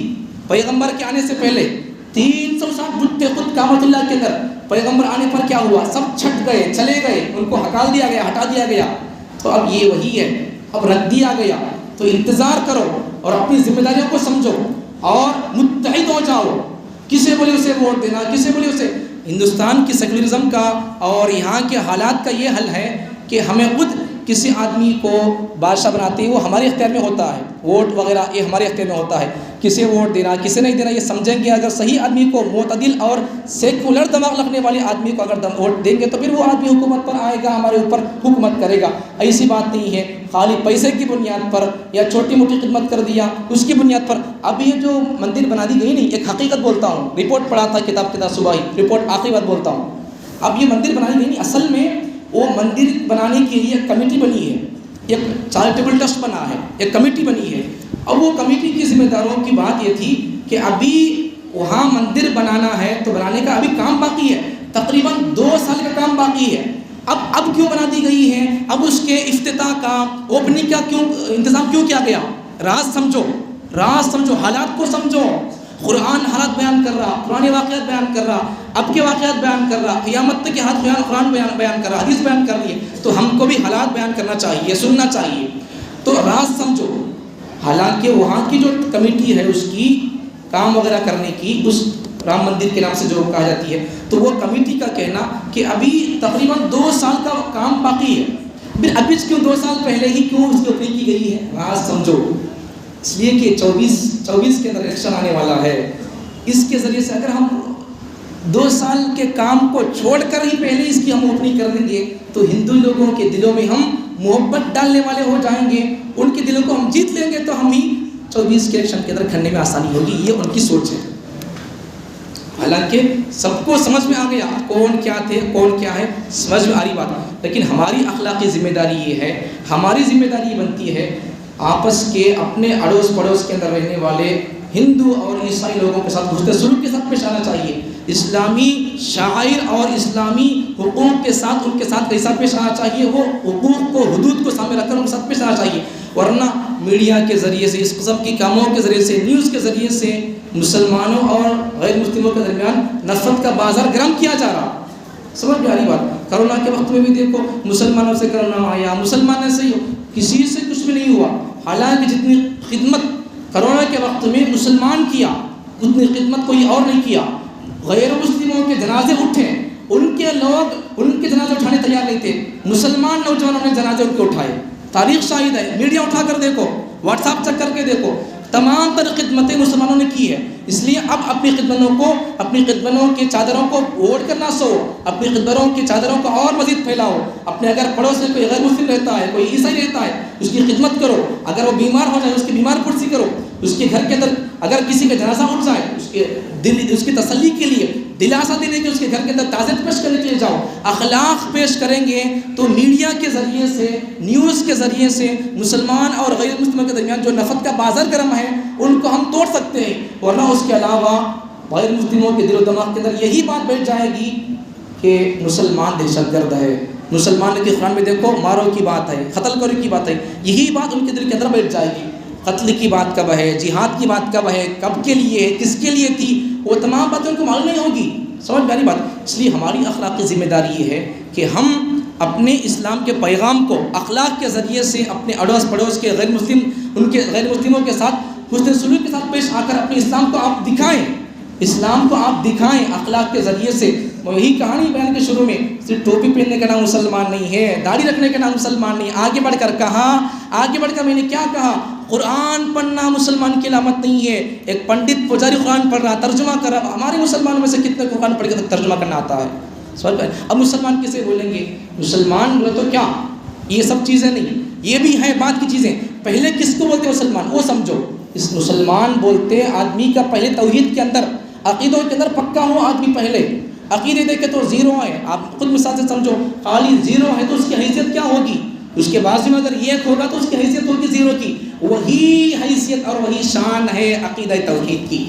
پیغمبر کے آنے سے پہلے 360 بت تھے خود کعبۃ اللہ کے اندر. پیغمبر آنے پر کیا ہوا, سب چھٹ گئے, چلے گئے, ان کو ہٹا دیا گیا, تو اب یہ وہی ہے, اب رکھ دیا گیا. تو انتظار کرو اور اپنی ذمہ داریوں کو سمجھو اور متحد ہو جاؤ. کسے بولے اسے ووٹ دینا, کسے بولے اسے. ہندوستان کی سیکولرزم کا اور یہاں کے حالات کا یہ حل ہے کہ ہمیں خود کسی آدمی کو بادشاہ بناتے ہیں, وہ ہمارے اختیار میں ہوتا ہے, ووٹ وغیرہ یہ ہمارے اختیار میں ہوتا ہے. کسے ووٹ دینا, کسے نہیں دینا, یہ سمجھیں گے. اگر صحیح آدمی کو, معتدل اور سیکولر دماغ رکھنے والے آدمی کو اگر ووٹ دیں گے تو پھر وہ آدمی حکومت پر آئے گا, ہمارے اوپر حکومت کرے گا. ایسی بات نہیں ہے خالی پیسے کی بنیاد پر یا چھوٹی موٹی خدمت کر دیا اس کی بنیاد پر. اب یہ جو مندر بنا دی گئی نہیں, ایک حقیقت بولتا ہوں, رپورٹ پڑھا تھا کتاب صبح ہی, رپورٹ آخری بات بولتا ہوں. اب یہ مندر بنائی گئی نہیں, اصل میں وہ مندر بنانے کے لیے ایک کمیٹی بنی ہے, ایک چیریٹیبل ٹرسٹ بنا ہے, ایک کمیٹی بنی ہے. اب وہ کمیٹی کی ذمہ داروں کی بات یہ تھی کہ ابھی وہاں مندر بنانا ہے تو بنانے کا ابھی کام باقی ہے, تقریباً 2 سال کا کام باقی ہے. اب کیوں بنا دی گئی ہے, اب اس کے افتتاح کا, اوپننگ کا کیوں انتظام کیوں کیا گیا؟ راز سمجھو, حالات کو سمجھو. قرآن حالات بیان کر رہا, پرانے واقعات بیان کر رہا, اب کے واقعات بیان کر رہا, قیامت تک کے ہاتھ قرآن بیان کر رہا, حدیث بیان کر رہی ہے, تو ہم کو بھی حالات بیان کرنا چاہیے, سننا چاہیے. تو راز سمجھو. حالانکہ وہاں کی جو کمیٹی ہے اس کی کام وغیرہ کرنے کی, اس رام مندر کے نام سے جو کہا جاتی ہے, تو وہ کمیٹی کا کہنا کہ ابھی تقریباً 2 سال کا کام باقی ہے. پھر ابھی کیوں 2 سال پہلے ہی کیوں اس کی اوپننگ کی گئی ہے؟ راز سمجھو. اس لیے کہ 24 کے اندر الیکشن آنے والا ہے. اس کے ذریعے سے اگر ہم 2 سال کے کام کو چھوڑ کر ہی پہلے اس کی ہم اوپننگ کر دیں گے تو ہندو لوگوں کے دلوں میں ہم محبت ڈالنے والے ہو جائیں گے, ان کے دلوں کو ہم جیت لیں گے, تو ہم ہی 24 کے الیکشن کے اندر کھڑنے میں آسانی ہوگی. یہ ان کی سوچ ہے. حالانکہ سب کو سمجھ میں آ گیا کون کیا تھے, کون کیا ہے, سمجھ میں آ رہی بات. لیکن ہماری اخلاقی ذمہ داری یہ ہے, ہماری ذمہ داری یہ بنتی ہے آپس کے اپنے اڑوس پڑوس کے اندر رہنے والے ہندو اور عیسائی لوگوں کے ساتھ حسن سلوک کے ساتھ پیش آنا چاہیے. اسلامی شاعر اور اسلامی حقوق کے ساتھ ان کے ساتھ کیسا پیش آنا چاہیے، وہ حقوق کو حدود کو سامنے رکھ کر ان کے ساتھ پیش آنا چاہیے. ورنہ میڈیا کے ذریعے سے، اس قسم کی کاموں کے ذریعے سے، نیوز کے ذریعے سے مسلمانوں اور غیر مسلموں کے درمیان نفرت کا بازار گرم کیا جا رہا. سمجھ میں آ رہی بات؟ کرونا کے وقت میں بھی دیکھو مسلمانوں سے کرونا آیا، مسلمان سے ہی کسی سے کچھ بھی نہیں ہوا. حالانکہ جتنی خدمت کرونا کے وقت میں مسلمان کیا اتنی خدمت کوئی اور نہیں کیا. غیر مسلموں کے جنازے اٹھے، ان کے لوگ ان کے جنازے اٹھانے تیار نہیں تھے، مسلمان نوجوانوں نے جنازے ان کے اٹھائے. تاریخ شاہد ہے، میڈیا اٹھا کر دیکھو، واٹس ایپ چیک کر کے دیکھو، تمام تر خدمتیں مسلمانوں نے کی ہے. اس لیے اب اپنی خدمتوں کی چادروں کو اوڑھ کر نہ سو، اپنی خدمتوں کی چادروں کو اور مزید پھیلاؤ. اپنے اگر پڑوس میں کوئی غیر مسلم رہتا ہے، کوئی عیسائی رہتا ہے، اس کی خدمت کرو. اگر وہ بیمار ہو جائے اس کی بیمار پرسی کرو. اس کے گھر کے اندر اگر کسی کا جنازہ اٹھ جائے اس کی تسلی کے لیے، دلاسا دینے کے، اس کے گھر کے اندر تعزیت پیش کرنے کے لیے جاؤ. اخلاق پیش کریں گے تو میڈیا کے ذریعے سے، نیوز کے ذریعے سے مسلمان اور غیر مسلموں کے درمیان جو نفرت کا بازار گرم ہے ان کو ہم توڑ سکتے ہیں. ورنہ اس کے علاوہ غیر مسلموں کے دل و دماغ کے اندر یہی بات بیٹھ جائے گی کہ مسلمان دہشت گرد ہے. مسلمان کے قرآن میں دیکھو مارو کی بات ہے، قتل کرو کی بات ہے، یہی بات ان کے دل کے اندر بیٹھ جائے گی. قتل کی بات کب ہے، جہاد کی بات کب ہے، کب کے لیے ہے، کس کے لیے تھی، وہ تمام باتیں ان کو معلوم نہیں ہوگی. سمجھ میں آ رہی بات؟ اس لیے ہماری اخلاقی ذمہ داری یہ ہے کہ ہم اپنے اسلام کے پیغام کو اخلاق کے ذریعے سے اپنے اڑوس پڑوس کے غیر مسلموں کے ساتھ حسن سلوک کے ساتھ پیش آ کر اپنے اسلام کو آپ دکھائیں. اسلام کو آپ دکھائیں اخلاق کے ذریعے سے. وہی کہانی بیان کے شروع میں، صرف ٹوپی پہننے کا نام مسلمان نہیں ہے، داڑھی رکھنے کا نام مسلمان نہیں. آگے بڑھ کر میں نے کیا کہا؟ قرآن پڑھنا مسلمان کی علامت نہیں ہے. ایک پنڈت پجاری قرآن پڑھ رہا، ترجمہ کر رہا. ہمارے مسلمانوں میں سے کتنے قرآن پڑھ کے ترجمہ کرنا آتا ہے؟ اب مسلمان کسے بولیں گے؟ مسلمان بولے تو کیا یہ سب چیزیں نہیں، یہ بھی ہیں بات کی چیزیں. پہلے کس کو بولتے ہیں مسلمان، وہ سمجھو. اس مسلمان بولتے آدمی کا پہلے توحید کے اندر، عقیدوں کے اندر پکا ہوا آدمی. پہلے عقیدے دیکھے تو زیرو ہے، آپ خود مثال سے سمجھو. خالی زیرو ہے تو اس کی حیثیت کیا ہوگی؟ اس کے بعد میں اگر ایک ہوگا تو اس کی حیثیت ہوگی زیرو کی. وہی حیثیت اور وہی شان ہے عقیدہ توحید کی.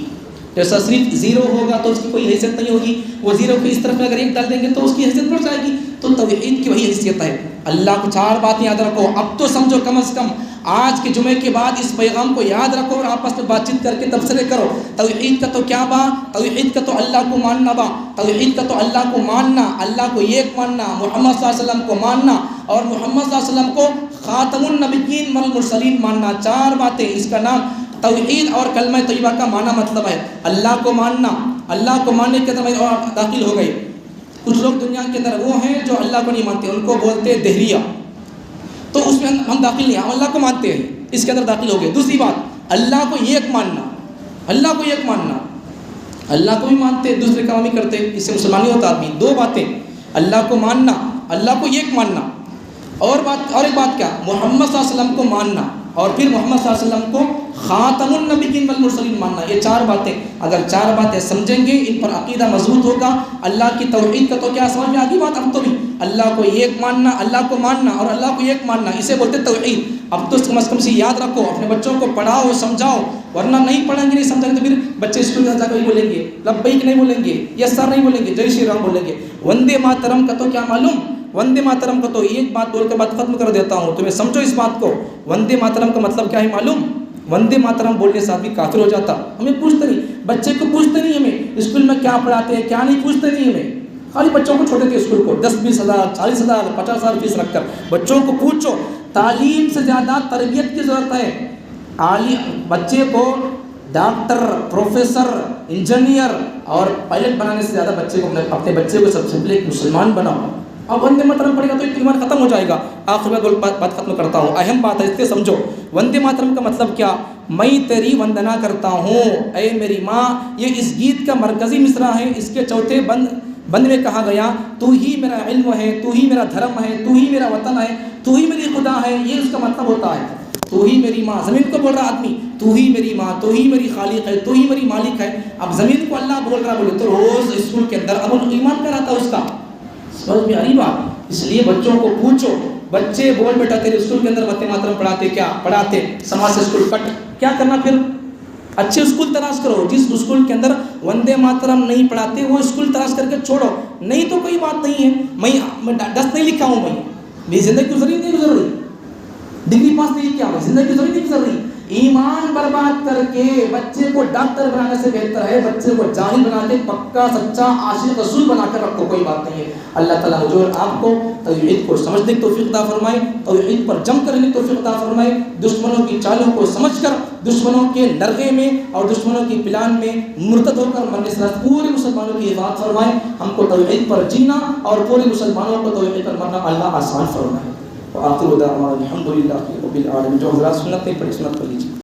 جیسا صرف زیرو ہوگا تو اس کی کوئی حیثیت نہیں ہوگی، وہ زیرو کی اس طرف میں اگر ایک ڈال دیں گے تو اس کی حیثیت بڑھ جائے گی. تو توحید کی وہی حیثیت ہے. اللہ کو 4 باتیں یاد رکھو. اب تو سمجھو کم از کم آج کے جمعے کے بعد اس پیغام کو یاد رکھو اور آپس میں بات چیت کر کے تبصرے کرو. توحید کا تو کیا با؟ توحید کا تو اللہ کو ماننا با. توحید کا تو اللہ کو ماننا، اللہ کو ایک ماننا، محمد صلی اللہ علیہ وسلم کو ماننا اور محمد صلی اللہ علیہ وسلم کو خاتم النبیین والمرسلین ماننا. 4 باتیں. اس کا نام توحید اور کلمہ طیبہ کا معنی مطلب ہے اللہ کو ماننا. اللہ کو ماننے کے اندر اور داخل ہو گئی. کچھ لوگ دنیا کے اندر وہ ہیں جو اللہ کو نہیں مانتے، ان کو بولتے ہیں دہریہ. تو اس میں ہم داخل نہیں، ہم اللہ کو مانتے ہیں، اس کے اندر داخل ہو گئے. دوسری بات اللہ کو ایک ماننا. اللہ کو ایک ماننا، اللہ کو بھی مانتے دوسرے کام نہیں کرتے، اس سے مسلمان نہیں ہوتا آدمی. 2 باتیں، اللہ کو ماننا، اللہ کو ایک ماننا، اور ایک بات کیا؟ محمد صلی اللہ علیہ وسلم کو ماننا، اور پھر محمد صلی اللہ علیہ وسلم کو خاتم النبیین والمرسلین ماننا. یہ 4 باتیں اگر 4 باتیں سمجھیں گے، ان پر عقیدہ مضبوط ہوگا. اللہ کی توحید کا تو کیا سمجھ میں آگی بات؟ اب تو بھی اللہ کو ایک ماننا، اللہ کو ماننا اور اللہ کو ایک ماننا، اسے بولتے توحید. اب تو کم از کم سے یاد رکھو، اپنے بچوں کو پڑھاؤ سمجھاؤ. ورنہ نہیں پڑھیں گے، نہیں سمجھیں گے تو پھر بچے اسکول میں جا کر بولیں گے لبیک نہیں بولیں گے، یس سر نہیں بولیں گے، جے شری رام بولیں گے. وندے ماترم کا تو کیا معلوم؟ وندے ماترم کا تو ایک بات بول کر بات ختم کر دیتا ہوں، تمہیں سمجھو اس بات کو. وندے ماترم کا مطلب کیا ہے معلوم؟ وندے ماترم بولنے سے آدمی کافر ہو جاتا. ہمیں پوچھتے نہیں، بچے کو پوچھتے نہیں، ہمیں اسکول میں کیا پڑھاتے ہیں کیا نہیں پوچھتے نہیں. ہمیں خالی بچوں کو چھوڑے تھے اسکول کو 10-20 ہزار 40 ہزار 50 ہزار فیس رکھ کر. بچوں کو پوچھو. تعلیم سے زیادہ تربیت کی ضرورت ہے. بچے کو ڈاکٹر، پروفیسر، انجینئر اور پائلٹ بنانے سے زیادہ بچے کو اپنے بچے کو سب سے پہلے ایک مسلمان بناؤ. اب وندے ماترم پڑھے گا تو ایمان ختم ہو جائے گا. آخر میں بات ختم کرتا ہوں، اہم بات ہے اس سے سمجھو. وندے ماترم کا مطلب کیا؟ میں تیری وندنا کرتا ہوں اے میری ماں. یہ اس گیت کا مرکزی مصرع ہے. اس کے چوتھے بند میں کہا گیا تو ہی میرا علم ہے، تو ہی میرا دھرم ہے، تو ہی میرا وطن ہے، تو ہی میری خدا ہے. یہ اس کا مطلب ہوتا ہے. تو ہی میری ماں، زمین کو بول رہا آدمی تو ہی میری ماں، تو ہی میری خالق ہے، تو ہی میری مالک ہے. اب زمین کو اللہ بول رہا، بولے تو روز اسکول کے اندر اب ایمان کر رہا تھا اس کا. سمجھ میں آ رہی بات؟ اس لیے بچوں کو پوچھو. بچے بول بیٹا تیرے اسکول کے اندر وندے ماترم پڑھاتے کیا؟ پڑھاتے. سماج سے اسکول کٹ. کیا کرنا پھر؟ اچھے اسکول تلاش کرو، جس اسکول کے اندر وندے ماترم نہیں پڑھاتے وہ اسکول تلاش کر کے چھوڑو، نہیں تو کوئی بات نہیں ہے، میں 10 نہیں لکھا ہوں، میری زندگی گزری نہیں گزر رہی، ڈگری پاس نہیں کیا، میں زندگی گزری نہیں گزر رہی۔ ایمان برباد کر کے بچے کو ڈاکٹر بنانے سے بہتر ہے بچے کو جاہل بنا کے پکا سچا عاشق رسول بنا کر رکھو، کوئی بات نہیں ہے۔ اللہ تعالیٰ مجھے اور آپ کو توحید کو سمجھنے کی توفیق عطا فرمائے، توحید پر جم کرنے کی توفیق عطا فرمائے، دشمنوں کی چالوں کو سمجھ کر دشمنوں کے نرغے میں اور دشمنوں کی پلان میں مرتد ہو کر مرنے سے پورے مسلمانوں کی حفاظت فرمائے، ہم کو توحید پر جینا اور پورے مسلمانوں کو توحید پر مرنا اللہ آسان فرمائے۔ وآخر دعوانا الحمدللہ رب العالمین۔ جو حضرات سنت نہیں پڑھی سنت پڑھ لیجیے۔